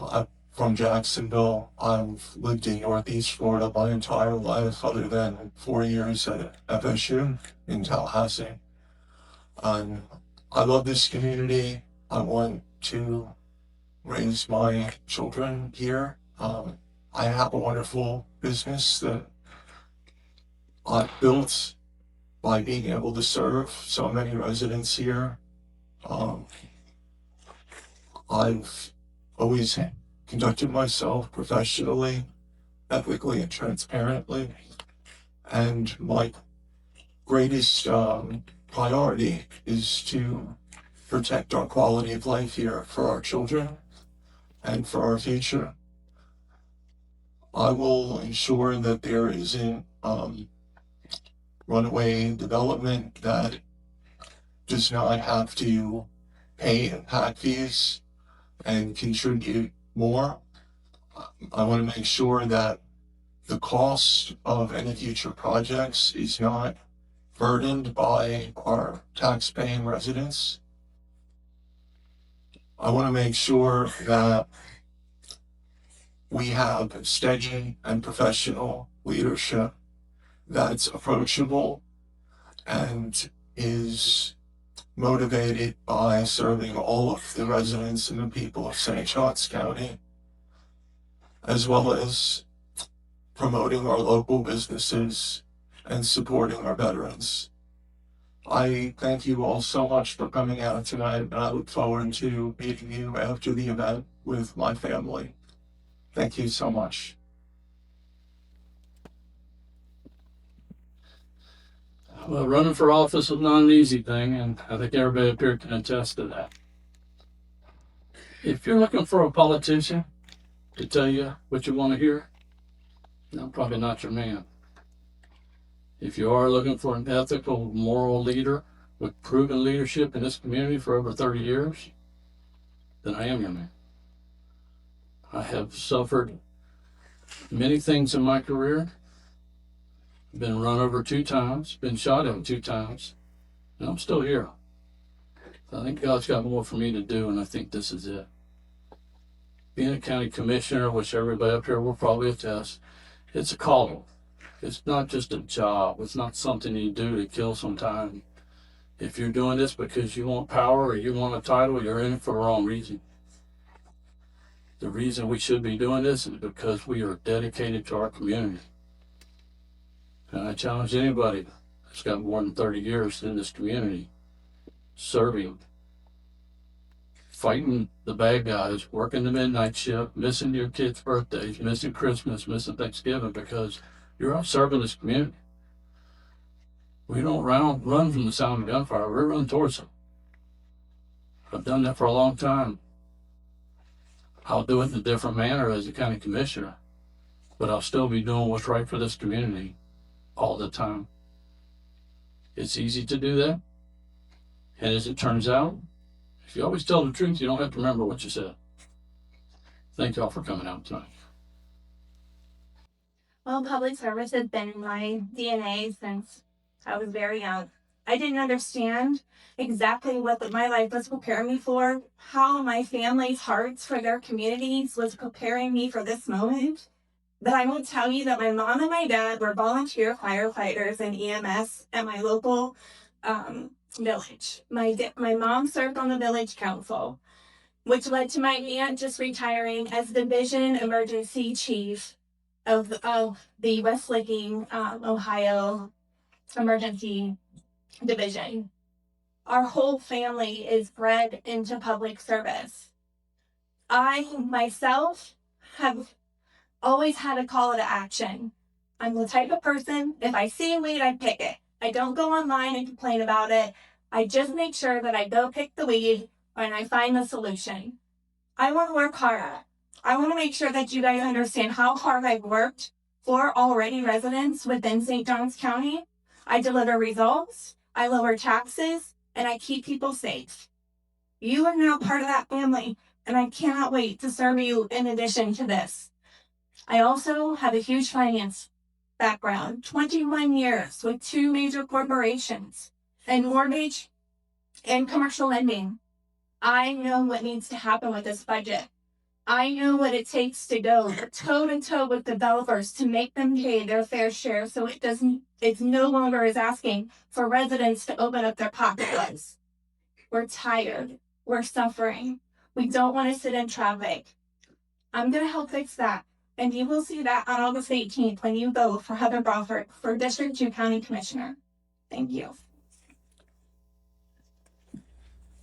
from Jacksonville. I've lived in Northeast Florida my entire life, other than 4 years at FSU in Tallahassee. I love this community. I want to raise my children here. I have a wonderful business that I've built by being able to serve so many residents here. I've always conducted myself professionally, ethically, and transparently. And my greatest priority is to protect our quality of life here for our children and for our future. I will ensure that there isn't runaway development that does not have to pay impact fees and contribute more. I want to make sure that the cost of any future projects is not burdened by our tax-paying residents. I want to make sure that we have steady and professional leadership that's approachable and is motivated by serving all of the residents and the people of St. Johns County, as well as promoting our local businesses and supporting our veterans. I thank you all so much for coming out tonight, and I look forward to meeting you after the event with my family. Thank you so much. Well, running for office is not an easy thing, and I think everybody up here can attest to that. If you're looking for a politician to tell you what you want to hear, I'm probably not your man. If you are looking for an ethical, moral leader with proven leadership in this community for over 30 years, then I am your man. I have suffered many things in my career. Been run over 2 times, been shot at 2 times, and I'm still here. I think God's got more for me to do, and I think this is it. Being a county commissioner, which everybody up here will probably attest, it's a calling. It's not just a job. It's not something you do to kill some time. If you're doing this because you want power or you want a title, you're in it for the wrong reason. The reason we should be doing this is because we are dedicated to our community. And I challenge anybody that's got more than 30 years in this community, serving, fighting the bad guys, working the midnight shift, missing your kids' birthdays, missing Christmas, missing Thanksgiving, because you're out serving this community. We don't run from the sound of gunfire. We run towards them. I've done that for a long time. I'll do it in a different manner as a county commissioner, but I'll still be doing what's right for this community all the time. It's easy to do that. And as it turns out, if you always tell the truth, you don't have to remember what you said. Thank y'all for coming out tonight. Well, public service has been in my DNA since I was very young. I didn't understand exactly what my life was preparing me for, how my family's hearts for their communities was preparing me for this moment. But I will tell you that my mom and my dad were volunteer firefighters and EMS at my local village. My mom served on the village council, which led to my aunt just retiring as division emergency chief of the West Licking, Ohio emergency division. Our whole family is bred into public service. I myself have always had a call to action. I'm the type of person, if I see a weed, I pick it. I don't go online and complain about it. I just make sure that I go pick the weed and I find the solution. I want to work hard. I want to make sure that you guys understand how hard I've worked for already residents within St. Johns County. I deliver results, I lower taxes, and I keep people safe. You are now part of that family, and I cannot wait to serve you in addition to this. I also have a huge finance background, 21 years with 2 major corporations, and mortgage and commercial lending. I know what needs to happen with this budget. I know what it takes to go toe to toe with developers to make them pay their fair share, so it's no longer is asking for residents to open up their pocketbooks. We're tired. We're suffering. We don't want to sit in traffic. I'm going to help fix that. And you will see that on August 18th when you vote for Heather Brofford for District 2 County Commissioner. Thank you.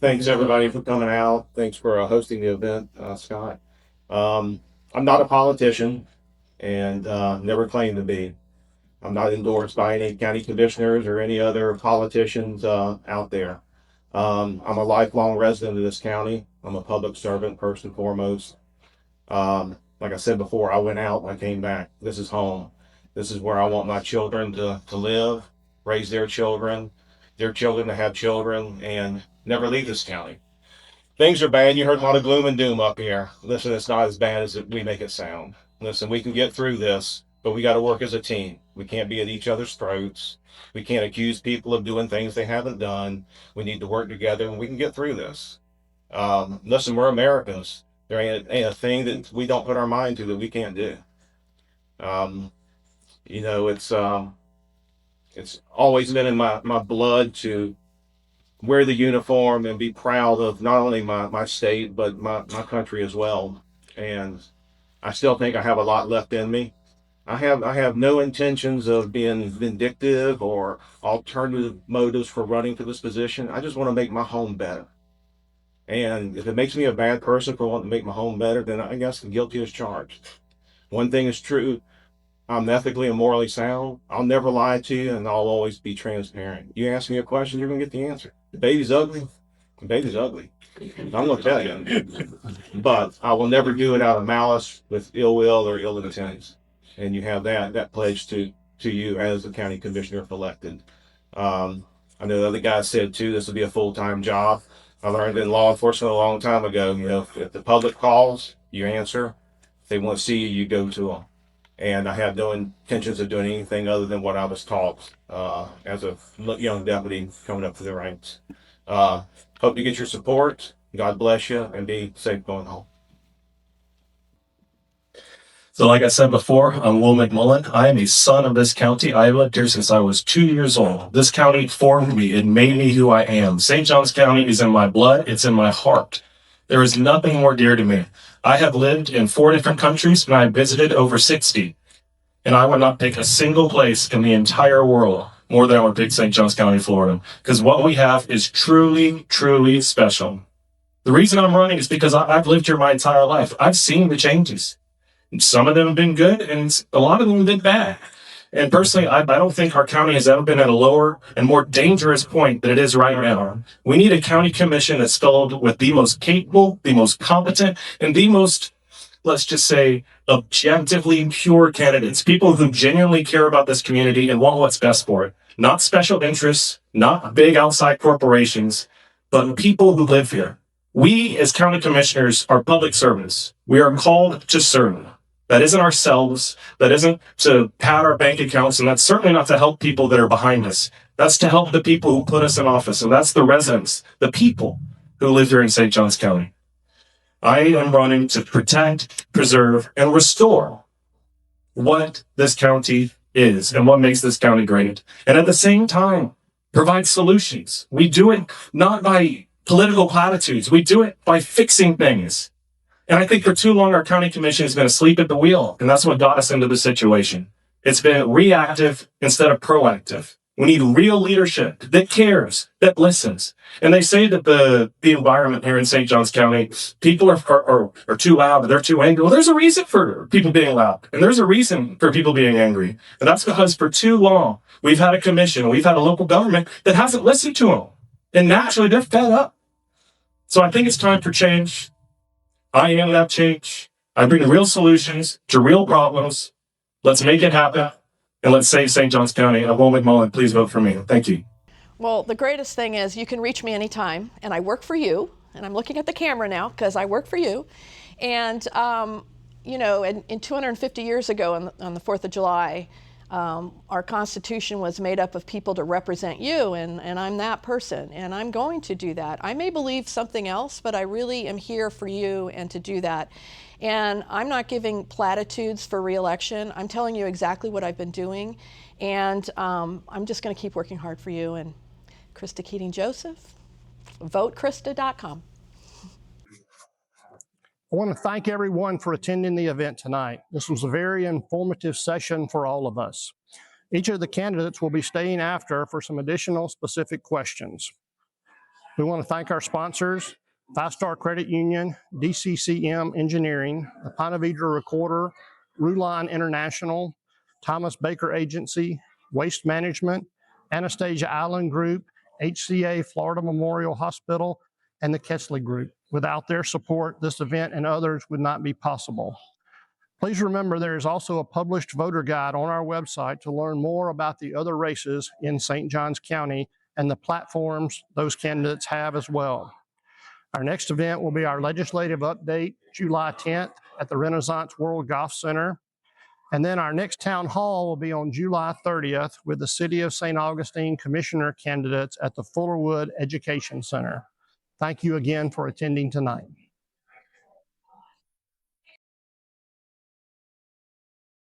Thanks, everybody, for coming out. Thanks for hosting the event, Scott. I'm not a politician and never claimed to be. I'm not endorsed by any county commissioners or any other politicians out there. I'm a lifelong resident of this county. I'm a public servant, first and foremost. Like I said before, I went out, I came back. This is home. This is where I want my children to live, raise their children to have children, and never leave this county. Things are bad. You heard a lot of gloom and doom up here. Listen, it's not as bad as we make it sound. Listen, we can get through this, but we got to work as a team. We can't be at each other's throats. We can't accuse people of doing things they haven't done. We need to work together, and we can get through this. Listen, we're Americans. There ain't a thing that we don't put our mind to that we can't do. It's always been in my blood to wear the uniform and be proud of not only my state, but my country as well. And I still think I have a lot left in me. I have no intentions of being vindictive or alternative motives for running for this position. I just want to make my home better. And if it makes me a bad person for wanting to make my home better, then I guess I'm guilty as charged. One thing is true. I'm ethically and morally sound. I'll never lie to you, and I'll always be transparent. You ask me a question, you're going to get the answer. The baby's ugly. The baby's ugly. I'm going to tell you. But I will never do it out of malice with ill will or ill intent. And you have that pledge to you as the county commissioner if elected. I know the other guys said too, this will be a full-time job. I learned in law enforcement a long time ago, you know, if the public calls, you answer. If they want to see you, you go to them. And I have no intentions of doing anything other than what I was taught as a young deputy coming up through the ranks. Hope you get your support. God bless you, and be safe going home. So like I said before, I'm Will McMullan. I am a son of this county. I lived here since I was 2 years old. This county formed me. It made me who I am. St. Johns County is in my blood. It's in my heart. There is nothing more dear to me. I have lived in 4 different countries, and I have visited over 60. And I would not pick a single place in the entire world more than I would pick St. Johns County, Florida. Because what we have is truly, truly special. The reason I'm running is because I've lived here my entire life. I've seen the changes. Some of them have been good, and a lot of them have been bad. And personally, I don't think our county has ever been at a lower and more dangerous point than it is right now. We need a county commission that's filled with the most capable, the most competent, and the most, let's just say, objectively pure candidates. People who genuinely care about this community and want what's best for it. Not special interests, not big outside corporations, but people who live here. We, as county commissioners, are public servants. We are called to serve. That isn't ourselves. That isn't to pad our bank accounts. And that's certainly not to help people that are behind us. That's to help the people who put us in office. And that's the residents, the people who live here in St. Johns County. I am running to protect, preserve, and restore what this county is and what makes this county great. And at the same time, provide solutions. We do it not by political platitudes. We do it by fixing things. And I think for too long, our county commission has been asleep at the wheel, and that's what got us into this situation. It's been reactive instead of proactive. We need real leadership that cares, that listens. And they say that the environment here in St. Johns County, people are too loud, they're too angry. Well, there's a reason for people being loud, and there's a reason for people being angry. And that's because for too long, we've had a commission, we've had a local government that hasn't listened to them. And naturally, they're fed up. So I think it's time for change. I am that change. I bring real solutions to real problems. Let's make it happen. And let's save St. Johns County. And Will McMullan, please vote for me. Thank you. Well, the greatest thing is you can reach me anytime, and I work for you. And I'm looking at the camera now because I work for you. And, you know, in 250 years ago on the 4th of July, our Constitution was made up of people to represent you, and I'm that person, and I'm going to do that. I may believe something else, but I really am here for you and to do that. And I'm not giving platitudes for re-election. I'm telling you exactly what I've been doing, and I'm just going to keep working hard for you. And Krista Keating-Joseph, votekrista.com. I want to thank everyone for attending the event tonight. This was a very informative session for all of us. Each of the candidates will be staying after for some additional specific questions. We want to thank our sponsors, VyStar Credit Union, DCCM Engineering, the Vedra Recorder, Rulon International, ThompsonBaker Agency, Waste Management, Anastasia Island Group, HCA Florida Memorial Hospital, and the Kesley Group. Without their support, this event and others would not be possible. Please remember there is also a published voter guide on our website to learn more about the other races in St. Johns County and the platforms those candidates have as well. Our next event will be our legislative update, July 10th at the Renaissance World Golf Center. And then our next town hall will be on July 30th with the City of St. Augustine Commissioner candidates at the Fullerwood Education Center. Thank you again for attending tonight.